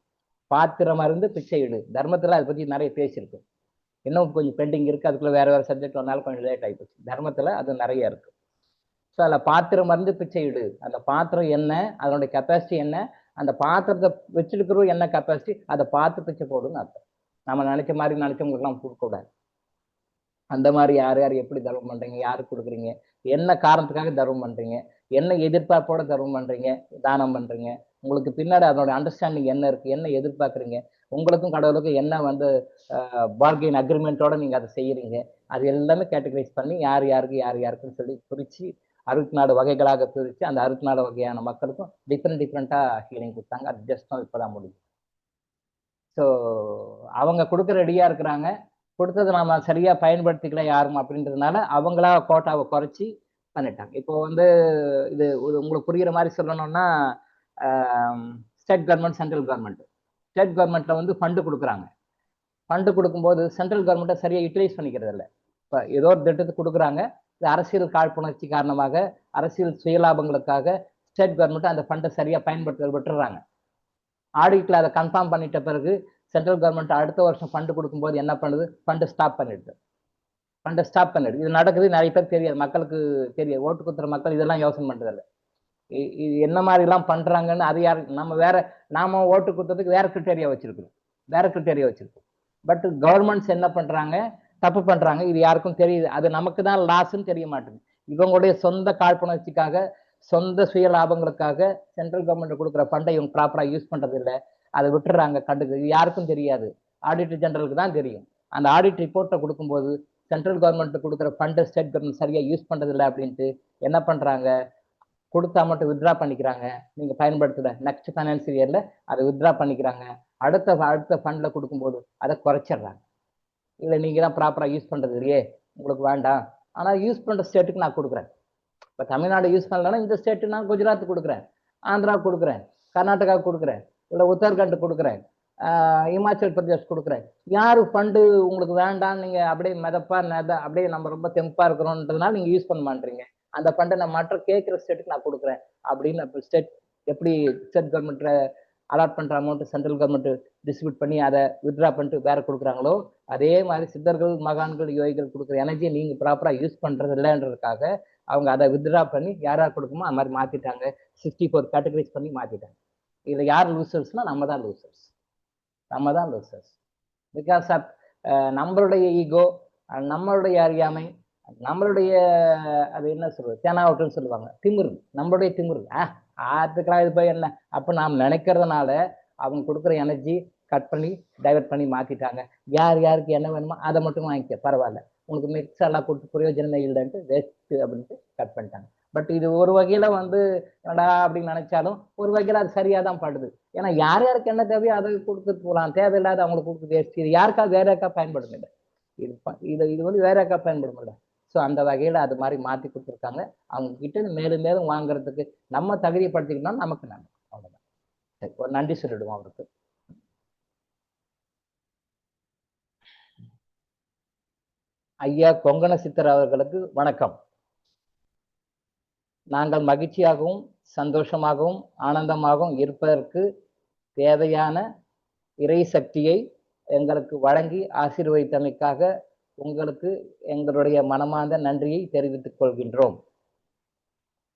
பாத்திரம் மருந்து பிச்சை இடு, தர்மத்துல அதை பத்தி நிறைய பேசியிருக்கு. இன்னும் கொஞ்சம் பெண்டிங் இருக்கு, அதுக்குள்ள வேற சப்ஜெக்ட் வந்தாலும் கொஞ்சம் லேட் ஆகிப்போச்சு. தர்மத்துல அது நிறைய இருக்கு. ஸோ அதில் பாத்திரம் மருந்து பிச்சை இடு, அந்த பாத்திரம் என்ன, அதனுடைய கெப்பாசிட்டி என்ன, அந்த பாத்திரத்தை வச்சிருக்கிறோம் என்ன கெப்பாசிட்டி, அதை பார்த்து பிச்சை போடுன்னு அர்த்தம். நம்ம நினைச்ச மாதிரி நினைச்சவங்களுக்குலாம் கொடுக்கக்கூடாது. அந்த மாதிரி யார் யார் எப்படி தர்மம் பண்றீங்க, யாருக்கு கொடுக்குறீங்க, என்ன காரணத்துக்காக தர்மம் பண்றீங்க, என்ன எதிர்பார்ப்போட தர்மம் பண்றீங்க, தானம் பண்றீங்க, உங்களுக்கு பின்னாடி அதோட அண்டர்ஸ்டாண்டிங் என்ன இருக்கு, என்ன எதிர்பார்க்குறீங்க, உங்களுக்கும் கடவுளுக்கும் என்ன வந்து பார்கெயின் அக்ரிமெண்ட்டோட நீங்க அதை செய்யறீங்க, அது எல்லாமே கேட்டகரைஸ் பண்ணி யார் யாருக்குன்னு சொல்லி பிரிச்சு 64 வகைகளாக பிரிச்சு அந்த 64 வகையான மக்களுக்கும் டிஃப்ரெண்டா ஹீலிங் கொடுத்தாங்க. அது ஜஸ்ட் இப்பதான் முடியும். ஸோ அவங்க கொடுக்க ரெடியா இருக்கிறாங்க, கொடுத்ததை நாம சரியா பயன்படுத்திக்கல யாரும் அப்படின்றதுனால அவங்களா கோட்டாவை குறைச்சி பண்ணிட்டாங்க. இப்போ வந்து இது உங்களுக்கு புரியுற மாதிரி சொல்லணும்னா, state government, central government, state கவர்மெண்ட்ல வந்து ஃபண்டு கொடுக்குறாங்க. ஃபண்டு கொடுக்கும்போது சென்ட்ரல் கவர்மெண்ட்டை சரியா யூட்டிலைஸ் பண்ணிக்கிறது இல்லை. இப்போ ஏதோ ஒரு திட்டத்துக்கு கொடுக்குறாங்க, இது அரசியல் காழ்ப்புணர்ச்சி காரணமாக, அரசியல் சுயலாபங்களுக்காக ஸ்டேட் கவர்மெண்ட் அந்த ஃபண்டை சரியா பயன்படுத்த விட்டுறாங்க. ஆடிட்ல அதை கன்ஃபார்ம் பண்ணிட்ட பிறகு சென்ட்ரல் கவர்மெண்ட் அடுத்த வருஷம் ஃபண்டு கொடுக்கும்போது என்ன பண்ணுது, ஃபண்டை ஸ்டாப் பண்ணிடுது. இது நடக்குது, நிறைய பேர் தெரியாது, மக்களுக்கு தெரியாது. ஓட்டு குத்துற மக்கள் இதெல்லாம் யோசனை பண்றதில்ல. இது என்ன மாதிரி எல்லாம் பண்றாங்கன்னு அது யாரு, நாம ஓட்டு குத்துறதுக்கு வேற கிரிட்டேரியா வச்சிருக்கோம். பட் கவர்மெண்ட்ஸ் என்ன பண்றாங்க, தப்பு பண்றாங்க, இது யாருக்கும் தெரியுது. அது நமக்கு தான் லாஸ்ன்னு தெரிய மாட்டேங்குது. இவங்களுடைய சொந்த காழ்ப்புணர்ச்சிக்காக, சொந்த சுய லாபங்களுக்காக சென்ட்ரல் கவர்மெண்ட் கொடுக்குற ஃபண்டை இவங்க ப்ராப்பரா யூஸ் பண்றது இல்லை, அதை விட்டுறாங்க. கண்டுக்கு இது யாருக்கும் தெரியாது, ஆடிட்டர் ஜெனரலுக்கு தான் தெரியும். அந்த ஆடிட் ரிப்போர்ட்டை கொடுக்கும்போது சென்ட்ரல் கவர்மெண்ட் கொடுக்குற ஃபண்டை ஸ்டேட் கவர்மெண்ட் சரியா யூஸ் பண்றது இல்லை அப்படின்ட்டு என்ன பண்றாங்க, கொடுத்தா மட்டும் வித்ட்ரா பண்ணிக்கிறாங்க. நீங்க பயன்படுத்துற நெக்ஸ்ட் ஃபைனான்சியல் இயர்ல அதை வித்ட்ரா பண்ணிக்கிறாங்க. அடுத்த ஃபண்ட்ல கொடுக்கும்போது அதை குறைச்சிடுறாங்க. இல்லை நீங்க தான் ப்ராப்பரா யூஸ் பண்றது இல்லையே, உங்களுக்கு வேண்டாம், ஆனா யூஸ் பண்ற ஸ்டேட்டுக்கு நான் கொடுக்குறேன். இப்போ தமிழ்நாடு யூஸ் பண்ணலன்னா இந்த ஸ்டேட்டு நான் குஜராத் கொடுக்குறேன், ஆந்திரா கொடுக்குறேன், கர்நாடகா கொடுக்குறேன், இல்லை உத்தரகாண்ட் கொடுக்குறேன், இமாச்சல் பிரதேஷ் கொடுக்குறேன். யாரு ஃபண்டு உங்களுக்கு வேண்டாம், நீங்க அப்படியே அப்படியே நம்ம ரொம்ப தெம்பா இருக்கிறோன்றதுனால நீங்க யூஸ் பண்ண மாட்டீங்க, அந்த ஃபண்டை நான் மற்ற கேட்குற ஸ்டேட்டுக்கு நான் கொடுக்குறேன் அப்படின்னு ஸ்டேட் எப்படி ஸ்டேட் கவர்மெண்ட் அலாட் பண்ற அமௌண்ட் சென்ட்ரல் கவர்மெண்ட் டிஸ்ட்ரிபியூட் பண்ணி அதை வித்ட்ரா பண்ணிட்டு வேற கொடுக்குறாங்களோ, அதே மாதிரி சித்தர்கள், மகான்கள், யோகிகள் கொடுக்குற எனர்ஜியை நீங்க ப்ராப்பரா யூஸ் பண்றது இல்லைன்றதுக்காக அவங்க அதை வித்ட்ரா பண்ணி யார் கொடுக்குமோ அது மாதிரி மாத்திட்டாங்க. 64 கேட்டகரைஸ் பண்ணி மாத்திட்டாங்க. இதுல யார் லூசர்ஸ்னா நம்ம தான் லூசர்ஸ். பிகாஸ் ஆஃப் நம்மளுடைய ஈகோ, நம்மளுடைய அறியாமை, நம்மளுடைய அது என்ன சொல்றது, தேனாவட்டுன்னு சொல்லுவாங்க, திமிரு, நம்மளுடைய திமிரு. அதுக்கெல்லாம் இது போய் என்ன அப்ப நாம் நினைக்கிறதுனால அவங்க கொடுக்குற எனர்ஜி கட் பண்ணி டைவர்ட் பண்ணி மாத்திட்டாங்க. யார் யாருக்கு என்ன வேணுமோ அதை மட்டும் வாங்கிக்க, பரவாயில்ல, உனக்கு மிக்ஸ் எல்லாம் கொடுத்து பிரயோஜனமே இல்லைன்ட்டு வேஸ்ட் அப்படின்ட்டு கட் பண்ணிட்டாங்க. பட் இது ஒரு வகையில வந்து என்னடா அப்படின்னு நினைச்சாலும் ஒரு வகையில அது சரியா தான் படுது. ஏன்னா யார் யாருக்கு என்ன தேவையோ அதை கொடுத்துட்டு போகலாம், தேவையில்லாத அவங்களுக்கு கொடுத்து வேஸ்ட். இது யாருக்காவது வேற யாருக்கா பயன்படும் இல்லை, இது வந்து வேற யாருக்கா பயன்படும் இல்லை. ஸோ அந்த வகையில அது மாதிரி மாத்தி கொடுத்துருக்காங்க. அவங்க கிட்ட மேலும் மேலும் வாங்குறதுக்கு நம்ம தகுதிப்படுத்திக்கணும், நமக்கு நன்மை. அவ்வளவுதான். சரி, ஒரு நன்றி சொல்லிடுவோம் அவருக்கு. ஐயா கொங்கண சித்தர் அவர்களுக்கு வணக்கம். நாங்கள் மகிழ்ச்சியாகவும் சந்தோஷமாகவும் ஆனந்தமாகவும் இருப்பதற்கு தேவையான இறை சக்தியை எங்களுக்கு வழங்கி ஆசீர்வதித்தமைக்காக உங்களுக்கு எங்களுடைய மனமார்ந்த நன்றியை தெரிவித்துக் கொள்கின்றோம்.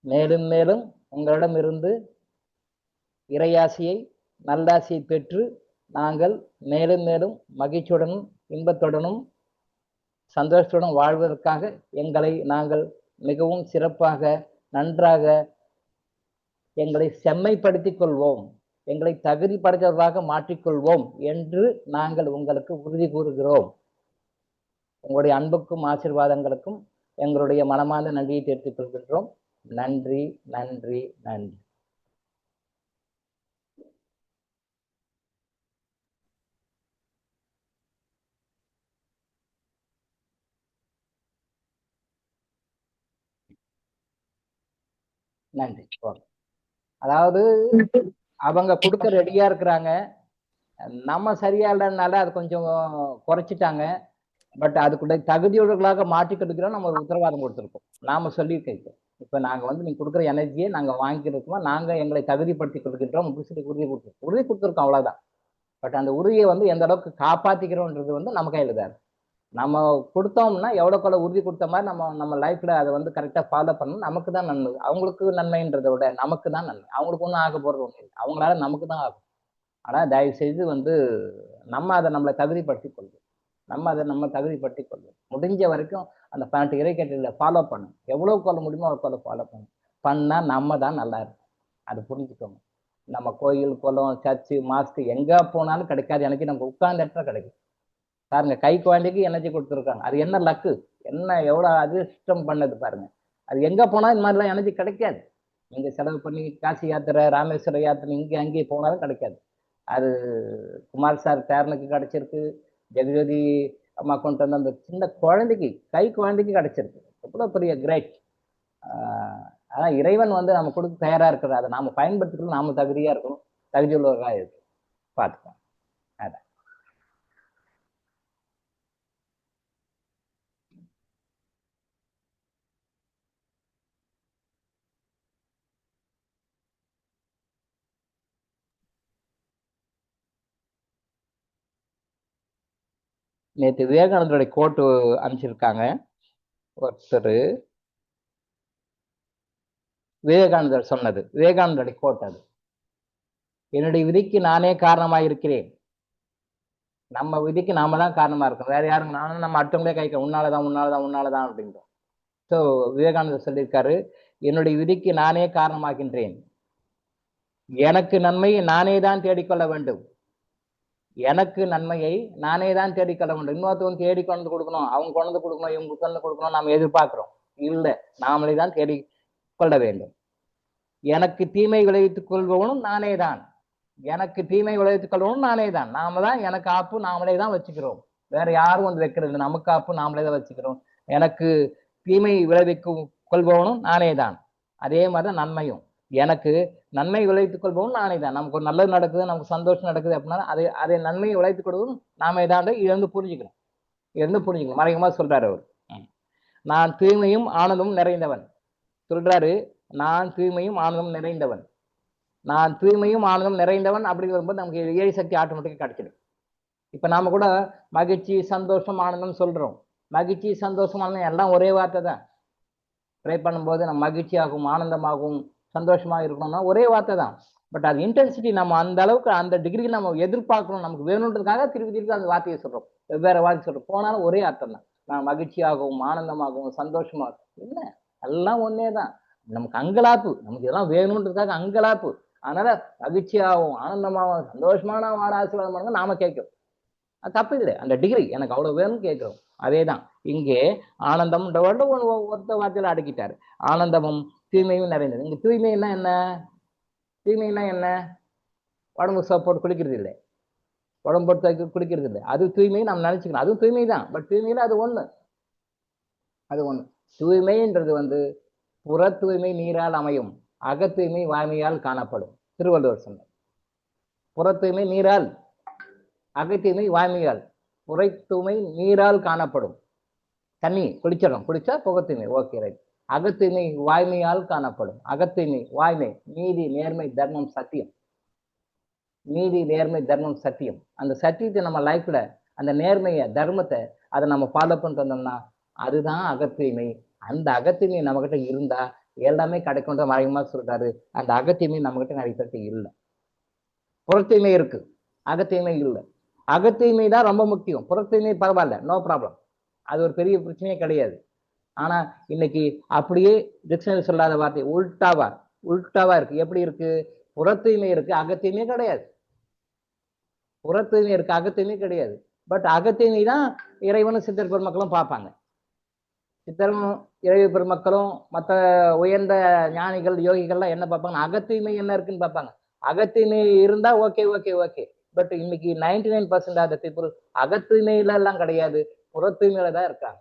மேலும் மேலும் உங்களிடமிருந்து இறையாசியை நல்லாசியை பெற்று நாங்கள் மேலும் மேலும் மகிழ்ச்சியுடனும் இன்பத்துடனும் சந்தோஷத்துடன் வாழ்வதற்காக எங்களை நாங்கள் மிகவும் சிறப்பாக நன்றாக எங்களை செம்மைப்படுத்திக் கொள்வோம், எங்களை தகுதிப்படுத்ததாக மாற்றிக்கொள்வோம் என்று நாங்கள் உங்களுக்கு உறுதி கூறுகிறோம். உங்களுடைய அன்புக்கும் ஆசீர்வாதங்களுக்கும் எங்களுடைய மனமார்ந்த நன்றியை தெரிவித்துக் கொள்கின்றோம். நன்றி நன்றி நன்றி. நன்றி. அதாவது அவங்க கொடுக்க ரெடியா இருக்கிறாங்க, நம்ம சரியா இல்லைனால அது கொஞ்சம் குறைச்சிட்டாங்க. பட் அதுக்குள்ள தகுதியுள்ளவர்களாக மாற்றி கொடுக்கிறோம், நம்ம ஒரு உத்தரவாதம் கொடுத்துருக்கோம். நாம சொல்லியிருக்கோம், இப்ப நாங்க வந்து நீங்க கொடுக்குற எனர்ஜியை நாங்க வாங்கிக்கிறோம், நாங்க எங்களை தகுதிப்படுத்தி கொடுக்கின்றோம், உறுதி கொடுத்துருக்கோம், அவ்வளவுதான். பட் அந்த உறுதியை வந்து எந்த அளவுக்கு காப்பாத்திக்கிறோம்ன்றது வந்து நம்ம கையில தான். நம்ம கொடுத்தோம்னா எவ்வளோக்குள்ள உறுதி கொடுத்த மாதிரி நம்ம லைஃப்ல அதை வந்து கரெக்டாக ஃபாலோ பண்ணணும், நமக்கு தான் நன்மை. அவங்களுக்கு நன்மைன்றதை விட நமக்கு தான் நன்மை. அவங்களுக்கு ஒன்றும் ஆக போறது ஒன்றும் இல்லை, அவங்களால நமக்கு தான் ஆகும். ஆனால் தயவு செய்து வந்து நம்மளை தகுதிப்படுத்தி கொள்வோம், நம்ம தகுதிப்படுத்தி கொள்வோம். முடிஞ்ச வரைக்கும் அந்த 18 இறைக்கட்டளையில ஃபாலோ பண்ணும், எவ்வளவு கொள்ள முடியுமோ அவ்வளோ ஃபாலோ பண்ணா நம்ம தான் நல்லா இருக்கும். அது புரிஞ்சுக்கோங்க. நம்ம கோயில் குளம் சர்ச்சு மாஸ்க்கு எங்க போனாலும் கிடைக்காது எனக்கு, நம்ம உட்கார்ந்த இடத்துல கிடைக்கும். பாருங்க, கை குழந்தைக்கு எனர்ஜி கொடுத்துருக்காங்க, அது என்ன லக்கு, என்ன எவ்வளவு அதிர்ஷ்டம் பண்ணது பாருங்க. அது எங்க போனாலும் இந்த மாதிரிலாம் எனர்ஜி கிடைக்காது. நீங்க செலவு பண்ணி காசி யாத்திரை ராமேஸ்வர யாத்திரை இங்கே அங்கேயே போனாலும் கிடைக்காது. அது குமார் சார் பேரனுக்கு கிடைச்சிருக்கு, ஜெகஜோதி அம்மா கொண்டு வந்த அந்த சின்ன குழந்தைக்கு கை குழந்தைக்கு கிடைச்சிருக்கு. எவ்வளவு பெரிய கிரேட். அதான் இறைவன் வந்து நம்ம கொடுக்க தயாரா இருக்கிறது, அதை நாம பயன்படுத்திக்கணும், நாம தகுதியா இருக்கணும், தகுதி உள்ளவர்களாக இருக்கு. பார்த்துக்கலாம். அதான் நேற்று விவேகானந்தருடைய கோட்டு அனுப்பிச்சிருக்காங்க ஒருத்தர். விவேகானந்தர் சொன்னது, விவேகானந்தருடைய கோட் அது. என்னுடைய விதிக்கு நானே காரணமாக இருக்கிறேன். நம்ம விதிக்கு நாம தான் காரணமா இருக்கோம், வேற யாரும் நானும் நம்ம அடுத்தவங்களே கைக்க உன்னாலதான் அப்படின்றோம். ஸோ விவேகானந்தர் சொல்லியிருக்காரு, என்னுடைய விதிக்கு நானே காரணமாகின்றேன், எனக்கு நன்மையை நானே தான் தேடிக்கொள்ள வேண்டும், எனக்கு நன்மையை நானே தான் தேடிக்கொள்ள வேண்டும். இன்னொருத்தவங்க தேடி கொண்டு கொடுக்கணும், அவங்க கொண்டு கொடுக்கணும், இவங்க கொண்டு கொடுக்கணும் நாம எதிர்பார்க்கிறோம். இல்லை, நாமளே தான் தேடி கொள்ள வேண்டும். எனக்கு தீமை விளைவித்துக் கொள்பவனும் நானே தான், எனக்கு தீமை விளைவித்துக் கொள்பவனும் நானே தான். நாம தான் எனக்கு ஆப்பு நாமளே தான் வச்சுக்கிறோம், வேற யாரும் வந்து வைக்கிறது இல்லை. நமக்கு ஆப்பு நாமளே தான் வச்சுக்கிறோம். எனக்கு தீமை விளைவிக்கும் கொள்பவனும் நானே தான். அதே மாதிரிதான் நன்மையும், எனக்கு நன்மை விளைவித்துக் கொள்பவனும் நானே தான். நமக்கு ஒரு நல்லது நடக்குது, நமக்கு சந்தோஷம் நடக்குது அப்படின்னா அதை நன்மையை விளைவித்துக் கொள்வதும் நாமே தான். இருந்து புரிஞ்சுக்கணும். மறைமுகமா சொல்றாரு அவர், நான் தூய்மையும் ஆனந்தமும் நிறைந்தவன் சொல்றாரு. நான் தூய்மையும் ஆனந்தம் நிறைந்தவன், நான் தூய்மையும் ஆனந்தம் நிறைந்தவன் அப்படி வரும்போது நமக்கு இறை சக்தி ஆட்டோமேட்டிக்கா கிடைச்சிடும். இப்ப நாம கூட மகிழ்ச்சி சந்தோஷம் ஆனந்தம் சொல்றோம். மகிழ்ச்சி சந்தோஷம் ஆனந்தம் எல்லாம் ஒரே வார்த்தை தான். ட்ரை பண்ணும்போது நம்ம மகிழ்ச்சியாகவும் ஆனந்தமாகவும் சந்தோஷமாக இருக்கணும்னா ஒரே வார்த்தை தான். பட் அது இன்டென்சிட்டி நம்ம அந்த அளவுக்கு அந்த டிகிரிக்கு நம்ம எதிர்பார்க்கணும், நமக்கு வேணுன்றதுக்காக திருப்பி அந்த வார்த்தையை சொல்றோம், வெவ்வேறு வார்த்தை சொல்றோம். போனாலும் ஒரே அர்த்தம் தான். நான் மகிழ்ச்சியாகவும் ஆனந்தமாகவும் சந்தோஷமாகவும் இல்லை, எல்லாம் ஒன்னே தான். நமக்கு அங்கலாப்பு, நமக்கு இதெல்லாம் வேணுன்றதுக்காக அங்கலாப்பு. அதனால மகிழ்ச்சியாகவும் ஆனந்தமாகவும் சந்தோஷமான வாழ ஆசீர்வாதம் பண்ணுங்க நாம கேட்கிறோம். அது தப்பு இல்லை, அந்த டிகிரி எனக்கு அவ்வளவு வேணும்னு கேட்கிறோம். அதேதான் இங்கே ஆனந்தம் ஒருத்த வார்த்தையில அடக்கிட்டாரு. ஆனந்தமும் தூய்மையும் நிறைந்தது. இங்க தூய்மைன்னா என்ன? தூய்மைன்னா என்ன? உடம்பு சோப் போட்டு குளிக்கிறது இல்லை, உடம்பு போட்டு குளிக்கிறது இல்லை. அது தூய்மை நம்ம நினைச்சுக்கணும், அதுவும் தூய்மை தான். பட் தூய்மையில அது ஒண்ணு. தூய்மைன்றது புற தூய்மை நீரால் அமையும், அக தூய்மை வாய்மையால் காணப்படும். திருவள்ளுவர் சொன்னார். புற தூய்மை நீரால், அக தூய்மை வாய்மையால். புற தூய்மை நீரால் காணப்படும். தண்ணி குளிச்சிடறோம், குளிச்சா புகை தூய்மை, ஓகே ரைட். அக தூய்மை வாய்மையால் காணப்படும். அக தூய்மை வாய்மை, நீதி நேர்மை தர்மம் சத்தியம். நீதி நேர்மை தர்மம் சத்தியம். அந்த சத்தியத்தை நம்ம லைஃப்ல, அந்த நேர்மையை தர்மத்தை அதை நம்ம ஃபாலோ பண்ணிட்டு வந்தோம்னா அதுதான் அகத்தூய்மை. அந்த அகத்தூய்மை நம்ம கிட்ட இருந்தா எல்லாமே கிடைக்கும்ன்ற மறைமுகமா சொல்றாரு. அந்த அகத்தூய்மை நம்ம கிட்ட நிறைய பேருக்கு இல்லை. புறத்தூய்மை இருக்கு, அகத்தூய்மை இல்லை. அகத்தூய்மை தான் ரொம்ப முக்கியம். புறத்தூய்மை பரவாயில்ல, நோ ப்ராப்ளம், அது ஒரு பெரிய பிரச்சனையே கிடையாது. ஆனா இன்னைக்கு அப்படியே டிக்ஷனரி சொல்லாத வார்த்தை உல்டாவா இருக்கு. எப்படி இருக்கு? புறத்தூய்மை இருக்கு, அகத்தூய்மை கிடையாது. புறத்தூய்மை இருக்கு, அகத்தூய்மை கிடையாது. பட் அகத்தூய்மை தான் இறைவனும் சித்தர் பெருமக்களும் பார்ப்பாங்க. சித்தரும் இறைவு பெருமக்களும் மற்ற உயர்ந்த ஞானிகள் யோகிகள்லாம் என்ன பார்ப்பாங்க? அகத்தூய்மை என்ன இருக்குன்னு பார்ப்பாங்க. அகத்தூய்மை இருந்தா ஓகே ஓகே ஓகே. பட் இன்னைக்கு 99% ஆஃப் த பீப்புள் அகத்தூய்மையில எல்லாம் கிடையாது, புற தூய்மையில தான் இருக்காங்க.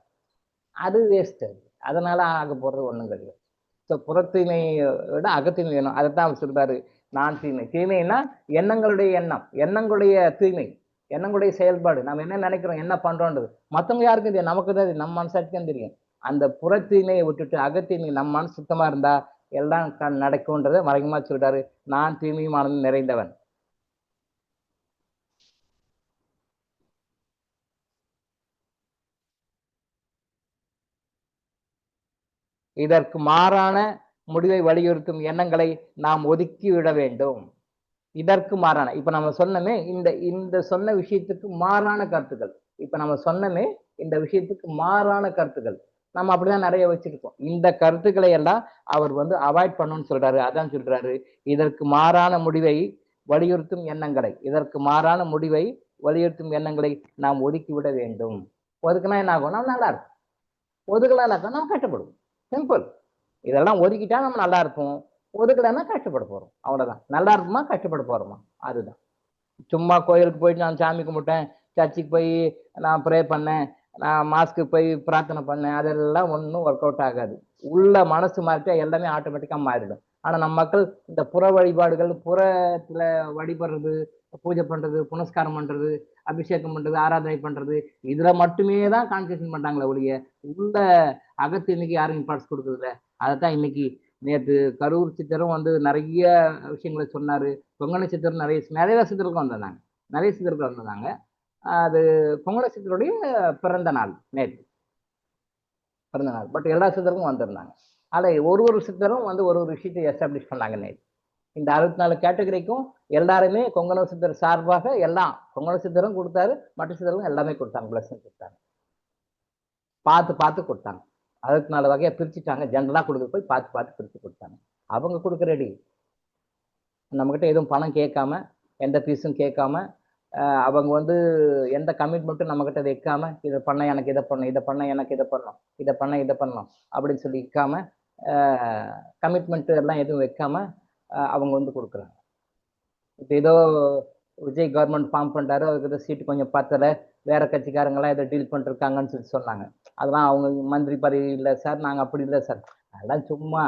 அது வேஸ்ட். அதனால ஆக போறது ஒண்ணும் கிடையாது. ஸோ புற தூய்மையை விட அகத்தூய்மை வேணும். அதைத்தான் அவர் சொல்றாரு. நான் தூய்மை. தூய்மைன்னா எண்ணங்களுடைய எண்ணம், எண்ணங்களுடைய தூய்மை, எண்ணங்களுடைய செயல்பாடு. நம்ம என்ன நினைக்கிறோம், என்ன பண்றோன்றது மற்றவங்க யாருக்கும் தெரியும், நமக்கு தான் நம்ம மனசாட்சிக்கும் தெரியும். அந்த புற தூய்மையை விட்டுட்டு அகத்தூய்மை, நம்ம மனசு சுத்தமா இருந்தா எல்லாம் நடக்கும்ன்றதை மறைமுகமா சொல்றாரு. நான் தூய்மையும் ஆனந்தம் நிறைந்தவன். இதற்கு மாறான முடிவை வலியுறுத்தும் எண்ணங்களை நாம் ஒதுக்கி விட வேண்டும். இதற்கு மாறான, இப்ப நம்ம சொன்னமே இந்த சொன்ன விஷயத்துக்கு மாறான கருத்துக்கள், இப்ப நம்ம சொன்னமே இந்த விஷயத்துக்கு மாறான கருத்துக்கள் நம்ம அப்படிதான் நிறைய வச்சிருக்கோம். இந்த கருத்துக்களை எல்லாம் அவர் அவாய்ட் பண்ணணும்னு சொல்றாரு. அதான் சொல்றாரு, இதற்கு மாறான முடிவை வலியுறுத்தும் எண்ணங்களை, இதற்கு மாறான முடிவை வலியுறுத்தும் எண்ணங்களை நாம் ஒதுக்கி விட வேண்டும். ஒதுக்குனா என்ன ஆகும்? நம்ம நல்லா இருக்கும். ஒதுக்கலாம் என்ன, நம்ம கஷ்டப்படுவோம். சிம்பிள். இதெல்லாம் ஒதுக்கிட்டா நம்ம நல்லா இருப்போம், ஒதுக்கலைன்னா கஷ்டப்பட போறோம். அவ்வளவுதான். நல்லா இருக்குமா, கஷ்டப்பட போறோமா? அதுதான். சும்மா கோயிலுக்கு போயிட்டு நான் சாமி கும்பிட்டேன், சர்ச்சுக்கு போய் நான் ப்ரே பண்ணேன், நான் மாஸ்க்கு போய் பிரார்த்தனை பண்ணேன், அதெல்லாம் ஒன்றும் ஒர்க் அவுட் ஆகாது. உள்ள மனசு மாறிட்டா எல்லாமே ஆட்டோமேட்டிக்கா மாறிடும். ஆனா நம்ம மக்கள் இந்த புற வழிபாடுகள், புறத்துல வழிபடுறது, பூஜை பண்றது, புனஸ்காரம் பண்றது, அபிஷேகம் பண்றது, ஆராதனை பண்றது, இதுல மட்டுமே தான் கான்சன்ட்ரேஷன் பண்றாங்களே ஒழிய உள்ள அகத்து இன்னைக்கு யாரும் இம்பார்ட்டன்ஸ் கொடுக்குறதில்ல. அதைத்தான் இன்னைக்கு நேற்று கரூர் சித்தரும் நிறைய விஷயங்களை சொன்னாரு. கொங்கண சித்தரும் நிறைய சித்தருக்கு வந்திருந்தாங்க, நிறைய சித்தருக்கு வந்திருந்தாங்க. அது கொங்கண சித்தருடைய பிறந்த நாள் நேற்று, பிறந்த நாள். பட் எல்லா சித்தருக்கும் வந்திருந்தாங்க. அதில் ஒரு சித்தரும் ஒரு விஷயத்தை எஸ்டாப்ளிஷ் பண்ணாங்க நேற்று. இந்த 64 கேட்டகரிக்கும் எல்லாருமே கொங்கண சித்தர் சார்பாக எல்லாம் கொங்கண சித்தரும் கொடுத்தாரு, மற்ற சித்தரும் எல்லாமே கொடுத்தாங்க, பிளஸிங் கொடுத்தாங்க, பார்த்து கொடுத்தாங்க. 64 வகையா பிரிச்சுட்டாங்க. ஜென்ரலா கொடுக்க போய் பார்த்து பிரிச்சு கொடுத்தாங்க. அவங்க கொடுக்க ரெடி. நம்மகிட்ட எதுவும் பணம் கேட்காம, எந்த ஃபீஸும் கேட்காம, அவங்க எந்த கமிட்மெண்ட்டும் நம்ம கிட்ட வைக்காம, இதை பண்ண எனக்கு இதை பண்ணணும், இதை பண்ண எனக்கு இதை பண்ணணும், இதை பண்ணணும் அப்படின்னு சொல்லி வைக்காம, கமிட்மெண்ட் எல்லாம் எதுவும் வைக்காம அவங்க கொடுக்குறாங்க. இப்போ ஏதோ விஜய் கவர்மெண்ட் ஃபார்ம் பண்றாரு, அவருக்கு ஏதோ சீட்டு கொஞ்சம் பத்தல, வேற கட்சிக்காரங்கெல்லாம் ஏதோ டீல் பண்ணிருக்காங்கன்னு சொல்லி சொன்னாங்க. அதெல்லாம் அவங்க மந்திரி பதவி இல்லை சார், நாங்கள் அப்படி இல்லை சார், அதெல்லாம் சும்மா.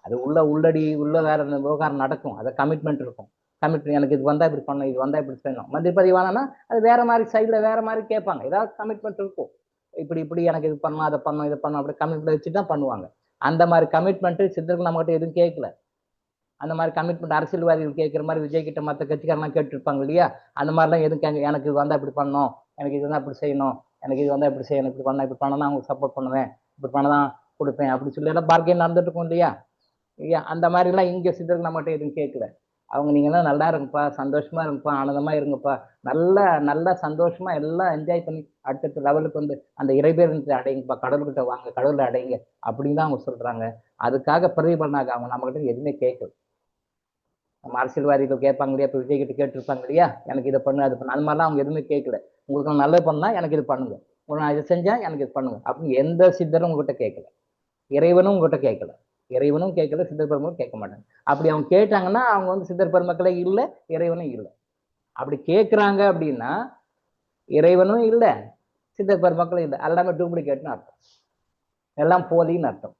அது உள்ள வேற விவகாரம் நடக்கும். அதை கமிட்மெண்ட் இருக்கும். கமிட்மெண்ட் எனக்கு இது வந்தா இப்படி பண்ணணும், இது வந்தா இப்படி செய்யணும். மந்திரி பதவி வேணாம்னா அது வேற மாதிரி சைடில் வேற மாதிரி கேட்பாங்க. ஏதாவது கமிட்மெண்ட் இருக்கும். இப்படி எனக்கு இது பண்ணணும், அதை பண்ணணும், இதை பண்ணணும், அப்படி கமிட்மெண்ட் வச்சு தான் பண்ணுவாங்க. அந்த மாதிரி கமிட்மெண்ட் சித்தர்கள் நம்மகிட்ட எதுவும் கேட்கல. அந்த மாதிரி கமிட்மெண்ட் அரசியல்வாதிகள் கேட்குற மாதிரி விஜய் கிட்ட மற்ற கட்சிக்காரெல்லாம் கேட்டுருப்பாங்க இல்லையா? அந்த மாதிரிலாம் எதுவும் எனக்கு இது வந்தால் இப்படி பண்ணணும், எனக்கு இது வந்தால் இப்படி செய்யணும், எனக்கு இது வந்தால் இப்படி செய்யணும், இப்படி பண்ணால் அவங்களுக்கு சப்போர்ட் பண்ணுவேன், இப்படி பண்ணதான் கொடுப்பேன் அப்படி சொல்லி எல்லாம் பார்கெயின் நடந்துட்டு இருக்கும் இல்லையா? அந்த மாதிரிலாம் இங்கே சித்தர்கள் நம்மகிட்ட எதுவும் கேட்கல. அவங்க நீங்களாம் நல்லா இருங்கப்பா, சந்தோஷமா இருங்கப்பா, ஆனந்தமா இருங்கப்பா, நல்லா சந்தோஷமா எல்லாம் என்ஜாய் பண்ணி அடுத்த லெவலுக்கு அந்த இறைபேரத்தை அடையுங்கப்பா, கடவுள்கிட்ட வாங்க, கடவுளை அடையுங்க அப்படின்னு தான் அவங்க சொல்றாங்க. அதுக்காக பிரதிபலனாக அவங்க நம்ம கிட்ட எதுவுமே கேட்கல. நம்ம அரசியல்வாதிகள் கேட்பாங்க இல்லையா, இப்போ விஜய் கிட்ட கேட்டிருப்பாங்க இல்லையா, எனக்கு இதை பண்ணு அது பண்ணு, அது மாதிரிலாம் அவங்க எதுவுமே கேட்கல. உங்களுக்கு நான் நல்லது பண்ணா எனக்கு இது பண்ணுங்க, நான் இதை செஞ்சா எனக்கு இது பண்ணுங்க அப்படின்னு எந்த சித்தரும் உங்ககிட்ட கேட்கல. இறைவனும் உங்ககிட்ட கேட்கல, இறைவனும் கேட்கல, சித்தர் பெருமக்களும் கேட்க மாட்டாங்க. அப்படி அவங்க கேட்டாங்கன்னா அவங்க வந்து சித்தர் பெருமக்களே இல்லை, இறைவனும் இல்லை. அப்படி கேட்குறாங்க அப்படின்னா இறைவனும் இல்லை, சித்தர் பெருமக்களும் இல்லை, எல்லாமே டூப்ளிகேட்னு அர்த்தம், எல்லாம் போலின்னு அர்த்தம்.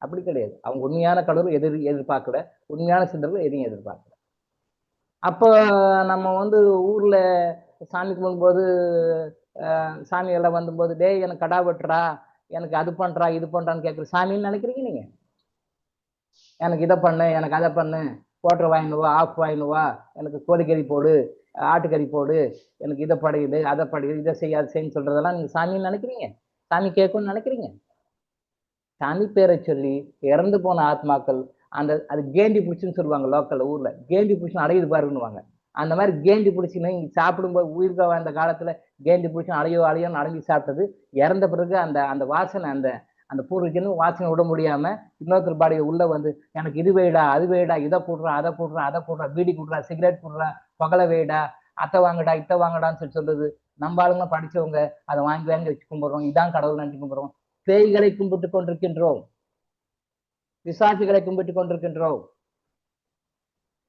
அப்படி கிடையாது. அவங்க உண்மையான கடவுள் எதிர்பார்க்கல, உண்மையான சித்தர்கள் எதையும் எதிர்பார்க்கல. அப்போ நம்ம வந்து ஊர்ல சாமி கும்பிடும்போது சாமி எல்லாம் வந்தும்போது டேய் எனக்கு கடா வெட்டுறா, எனக்கு அது பண்றா இது பண்றான்னு கேட்குற சாமின்னு நினைக்கிறீங்க நீங்க? எனக்கு இதை பண்ணு, எனக்கு அதை பண்ணு, குவார்டர் வாங்கினுவா, ஆஃப் வாங்கினுவா, எனக்கு கோழிக்கறி போடு, ஆட்டுக்கறி போடு, எனக்கு இதை படையுது அதை படையுது, இதை செய்யாது செய்யு சொல்றதெல்லாம் நீங்க சாமின்னு நினைக்கிறீங்க? சாமி கேட்கும்னு நினைக்கிறீங்க? சாமி பேரை சொல்லி இறந்து போன ஆத்மாக்கள் அந்த அது கேண்டி பிடிச்சுன்னு சொல்லுவாங்க லோக்கல்ல, ஊர்ல கேண்டி பிடிச்சுன்னு அடையுது பாருன்னுவாங்க. அந்த மாதிரி கேண்டி பிடிச்சின்னு சாப்பிடும்போது உயிர்க்க வாழ்ந்த காலத்துல கேண்டி பிடிச்சுன்னு அடையோன்னு அடங்கி சாப்பிட்டது இறந்த பிறகு அந்த அந்த வாசனை அந்த அந்த பூர்வீகன்னு வாசனை விட முடியாம இன்னொருத்தர் பாடிய உள்ள வந்து எனக்கு இது வேடா அது வேடா, இதை போடுறா அதை போடுறா அதை போடுறா, பீடி கொடுறா, சிகரெட் போடுறா, புகழ வேடா, அத்தை வாங்கடா இத்தை வாங்கடான்னு சொல்றது. நம்ம ஆளுங்க படிச்சவங்க அதை வாங்கி வாங்கி வச்சு கும்பிடுறோம், இதான் கடவுள் நினைச்சு கும்பிடுறோம். பேய்களை கும்பிட்டு கொண்டிருக்கின்றோம், பிசாசுகளை கும்பிட்டு கொண்டிருக்கின்றோம்.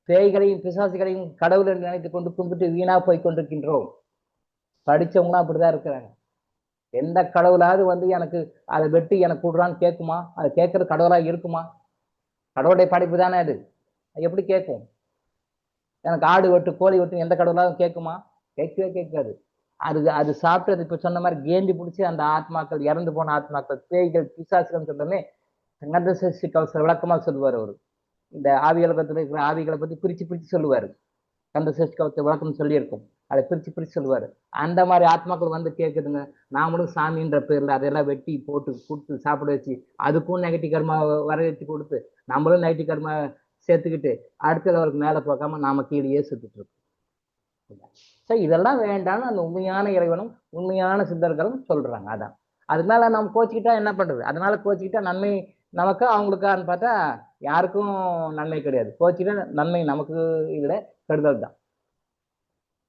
பேய்களையும் பிசாசுகளையும் கடவுள் என்று நினைத்துக் கொண்டு கும்பிட்டு வீணா போய் கொண்டிருக்கின்றோம். படிச்சவங்களும் அப்படிதான் இருக்கிறாங்க. எந்த கடவுளாவது வந்து எனக்கு அதை வெட்டி எனக்கு கூடுறான்னு கேட்குமா? அதை கேட்கறது கடவுளா இருக்குமா? கடவுளுடைய படைப்பு தானே அது, எப்படி கேட்கும்? எனக்கு ஆடு வெட்டு கோழி வெட்டு எந்த கடவுளாவது கேட்குமா? கேட்கவே கேட்காது. அது அது சாப்பிட்டது இப்ப சொன்ன மாதிரி கேண்டி பிடிச்சி அந்த ஆத்மாக்கள் இறந்து போன ஆத்மாக்கள் பேய்கள் பிசாசுகள் சொல்றமே கந்த சஷ்டி கவச விளக்கமா சொல்லுவார் அவரு. இந்த ஆவியலகத்துல இருக்கிற ஆவிகளை பத்தி பிரிச்சு பிரிச்சு சொல்லுவாரு. கந்த சஷ்டி கவச விளக்கம் சொல்லியிருக்கும், அதை பிரிச்சு பிரிச்சு சொல்லுவாரு. அந்த மாதிரி ஆத்மாக்கள் வந்து கேட்குதுங்க. நாமளும் சாமின்ற பேர்ல அதெல்லாம் வெட்டி போட்டு கொடுத்து சாப்பிட வச்சு அதுக்கும் நெகட்டிவ் கர்மா வர வச்சு கொடுத்து நம்மளும் நெகட்டிவ் கர்மா சேர்த்துக்கிட்டு அடுத்த லெவலுக்கு மேலே போக்காம நாம கீழே சுத்திட்டு இருக்கோம். ஸோ இதெல்லாம் வேண்டாம்னு அந்த உண்மையான இறைவனும் உண்மையான சித்தர்களும் சொல்றாங்க. அதான் அதனால நம்ம கோச்சிக்கிட்டா என்ன பண்றது? அதனால கோச்சிக்கிட்டா நன்மை நமக்கு அவங்களுக்கான்னு பார்த்தா யாருக்கும் நன்மை கிடையாது. கோச்சிக்கிட்டா நன்மை நமக்கு இல்லை, கெடுதல் தான்,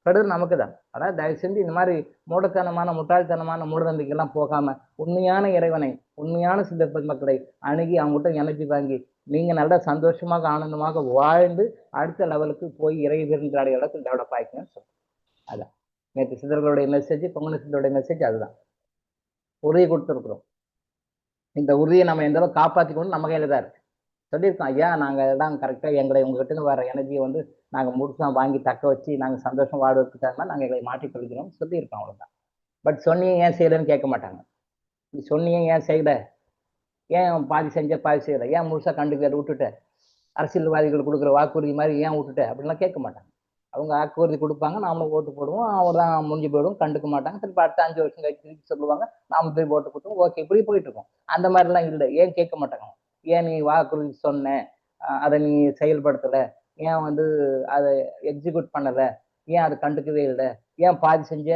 கெடுதல் நமக்கு தான். அதாவது தயவு செஞ்சு இந்த மாதிரி மூடத்தனமான முட்டாள்தனமான மூட நம்பிக்கைலாம் போகாம உண்மையான இறைவனை உண்மையான சித்த பெருமக்களை அணுகி அவங்ககிட்ட எனர்ஜி வாங்கி நீங்க நல்லா சந்தோஷமாக ஆனந்தமாக வாழ்ந்து அடுத்த லெவலுக்கு போய் இறை விருந்தாடைய அளவுக்கு டெவலப் ஆயிக்கணும்னு சொல்றேன். அதான் நேற்று சித்தர்களுடைய மெசேஜ், பொங்கல் சித்தருடைய மெசேஜ் அதுதான். உறுதி கொடுத்துருக்குறோம். இந்த உறுதியை நம்ம எந்த அளவுக்கு காப்பாற்றிக்கணும் நம்ம கையில தான் இருக்கு. சொல்லியிருக்கோம் ஐயா, நாங்கள் எல்லாம் கரெக்டாக எங்களை உங்ககிட்ட வர எனர்ஜியை வந்து நாங்கள் முழுசாக வாங்கி தக்க வச்சு நாங்கள் சந்தோஷம் வாழ்வதற்காக நாங்கள் எங்களை மாற்றிக்கொள்கிறோம் சொல்லியிருக்கோம், அவ்வளோதான். பட் சொன்னியே ஏன் செய்யலைன்னு கேட்க மாட்டாங்க. நீ சொன்னியே ஏன் செய்யல, ஏன் பாதி செஞ்ச பாதி செய்யலை, ஏன் முழுசாக கண்டுக்க விட்டுட்ட, அரசியல்வாதிகள் கொடுக்குற வாக்குறுதி மாதிரி ஏன் விட்டுட்ட அப்படின்லாம் கேட்க மாட்டாங்க. அவங்க வாக்குறுதி கொடுப்பாங்க, நாமளும் ஓட்டு போடுவோம், அவர் தான் முடிஞ்சு போயிடுவோம், கண்டுக்க மாட்டாங்க. திருப்பி அடுத்த 5 வருஷம் கழிச்சு திருப்பி சொல்லுவாங்க, நாம திருப்பி ஓட்டு போட்டுவோம், ஓகே இப்படி போயிட்டு இருக்கோம். அந்த மாதிரிலாம் இல்லை. ஏன் கேட்க மாட்டாங்க. ஏன் நீ வாக்குறுதி சொன்ன அதை நீ செயல்படுத்தலை, ஏன் வந்து அதை எக்ஸிக்யூட் பண்ணலை, ஏன் அதை கண்டுக்கவே இல்லை, ஏன் பாதி செஞ்ச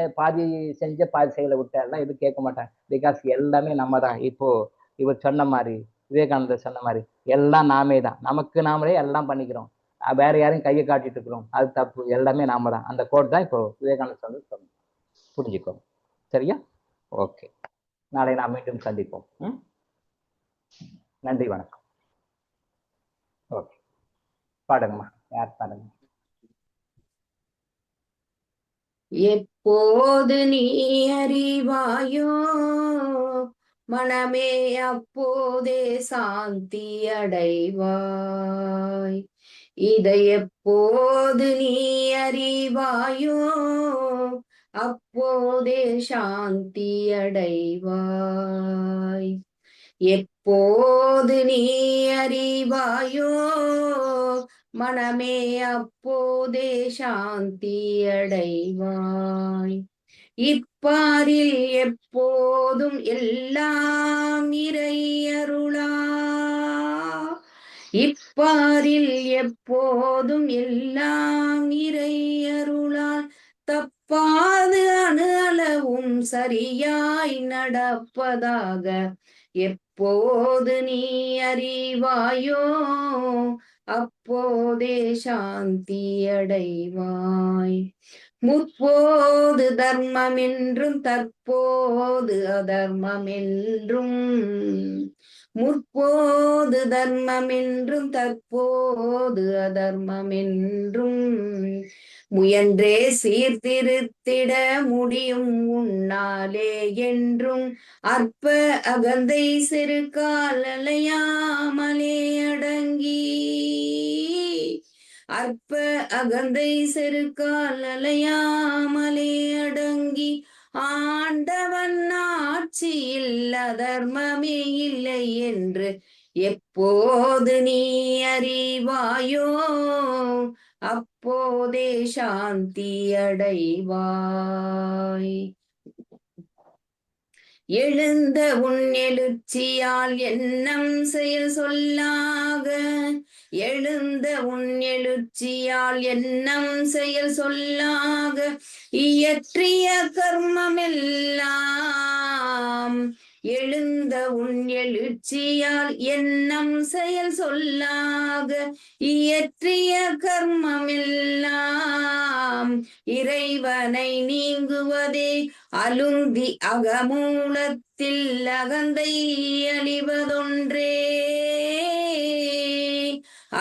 பாதி செயலை விட்ட, எல்லாம் எதுவும் கேட்க மாட்டாங்க. பிகாஸ் எல்லாமே நம்ம தான். இப்போ இவர் சொன்ன மாதிரி, விவேகானந்தர் சொன்ன மாதிரி எல்லாம் நாமே தான், நமக்கு நாமளே எல்லாம் பண்ணிக்கிறோம், வேற யாரையும் கையை காட்டிட்டு இருக்கிறோம், அது தப்பு, எல்லாமே நாம தான். அந்த கோட் தான் இப்போ விவேகானந்தர் சொன்னது, புரிஞ்சுக்கோ. சரியா? ஓகே, நாளை நாம் மீண்டும் சந்திப்போம். நன்றி, வணக்கம். ஓகே, பாடுங்கம்மா, யார் பாடுங்க. எப்போது நீ அறிவாயோ மனமே அப்போதே சாந்தி அடைவாய். இதை எப்போது நீ அறிவாயோ அப்போதே சாந்தி அடைவாய். எப்போது நீ அறிவாயோ மனமே அப்போதே சாந்தி அடைவாய். இப்பாரில் எப்போதும் எல்லாம் இறை அருளா, இப்பாரில் எப்போதும் எல்லாம் இறை அருளால் தப்பாது அணு அளவும் சரியாய் நடப்பதாக எப்போது நீ அறிவாயோ அப்போதே சாந்தி அடைவாய். முற்போது தர்மமென்றும் தற்போது அதர்மமென்றும், முற்போது தர்மமென்றும் தற்போது அதர்மமென்றும், முயன்றே சீர்திருத்திட முடியும் உன்னாலே என்றும், அற்ப அகந்தை சிறுகால் அலையாமலே அடங்கி, அற்ப அகந்தை செருக்கால் அலையாமலே அடங்கி, ஆண்டவன் ஆட்சியில் அதர்மமே இல்லை என்று எப்போது நீ அறிவாயோ, அப்போதே சாந்தி அடைவாய். எழுந்த உன் எழுச்சியால் எண்ணம் செயல் சொல்லாக, எழுந்த உன் எழுச்சியால் எண்ணம் செயல் சொல்லாக, இயற்றிய கர்மமெல்லாம், எழுந்த உன் எழுச்சியால் எண்ணம் செயல் சொல்லாக, இயற்றிய கர்மமெல்லாம் இறைவனை நீங்குவதே, அலுந்தி அகமூலத்தில் அகந்தை அழிவதொன்றே,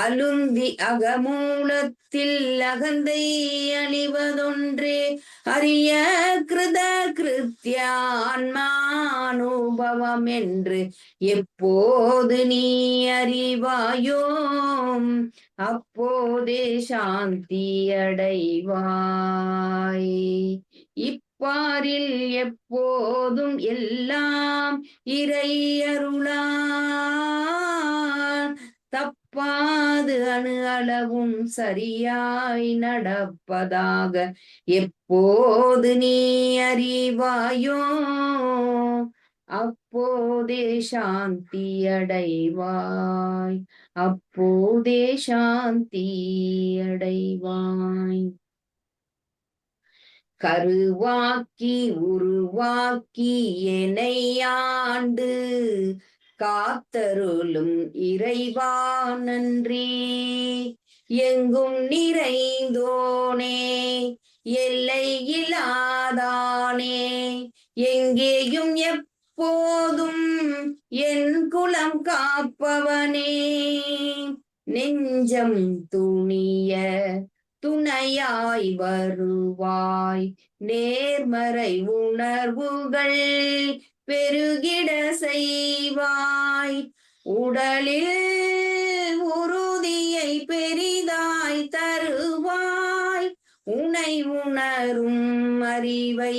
அலுந்தி அகமூலத்தில் அகந்தை அழிவதொன்றே, அரிய கிருத கிருத்தியான்மானுபவம் என்று எப்போது நீ அறிவாயோ, அப்போதே சாந்தி அடைவாய். இப்பாரில் எப்போதும் எல்லாம் இறை அருளால், தப்பாது அணு அளவும் சரியாய் நடப்பதாக எப்போது நீ அறிவாயோ, அப்போதே சாந்தி அடைவாய். அப்போதே சாந்தி அடைவாய். கருவாக்கி உருவாக்கி என்னை ஆண்டு காத்தருளும் இறைவா நன்றி. எங்கும் நிறைந்தோனே எல்லையில்லாதானே, எங்கேயும் எப்போதும் என் குலம் காப்பவனே, நெஞ்சம் துணிய துணையாய் வருவாய், நேர்மறை உணர்வுகள் பெருகிட செய்வாய், உடலில் உறுதியை பெரிதாய் தருவாய், உனை உணரும் அறிவை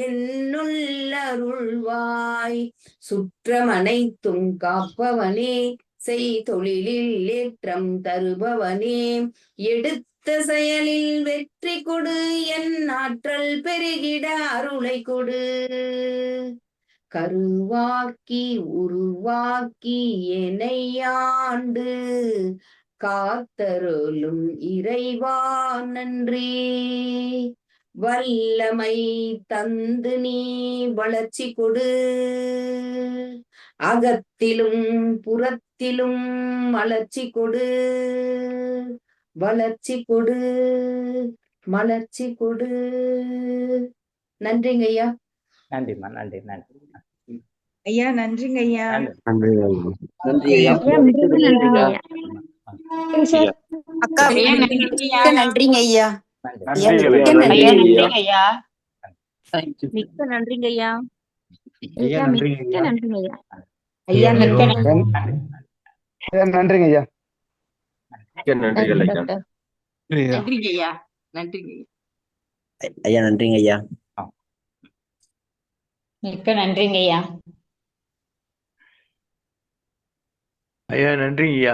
என்னுள் அருள்வாய், சுற்றமனைத்தும் காப்பவனே, செய் தொழிலில் ஏற்றம் தருபவனே, எடுத்த செயலில் வெற்றி கொடு, என் ஆற்றல் பெருகிட அருளை கொடு. கருவாக்கி உருவாக்கி என்னை ஆண்டு காத்தருளும் இறைவா நன்றி. வல்லமை தந்து நீ வளர்ச்சி கொடு, அகத்திலும் புறத்திலும் வளர்ச்சி கொடு, வளர்ச்சி கொடு, மலர்ச்சி கொடு. நன்றிங்க ஐயா. நன்றிம்மா, நன்றி நன்றி ஐயா நன்றிங்க ஐயா. நன்றி நன்றி ஐயா. சார் அக்கா மிக்க நன்றிங்க ஐயா. நன்றி மிக்க நன்றிங்க ஐயா. ஐயா நன்றிங்க ஐயா. நன்றிங்க ஐயா. ஐயா மிக்க நன்றிங்க ஐயா. நன்றிங்க ஐயா. நன்றிங்க ஐயா நன்றிங்க ஐயா. மிக்க நன்றிங்க ஐயா. ஐயா நன்றிங்க ஐயா.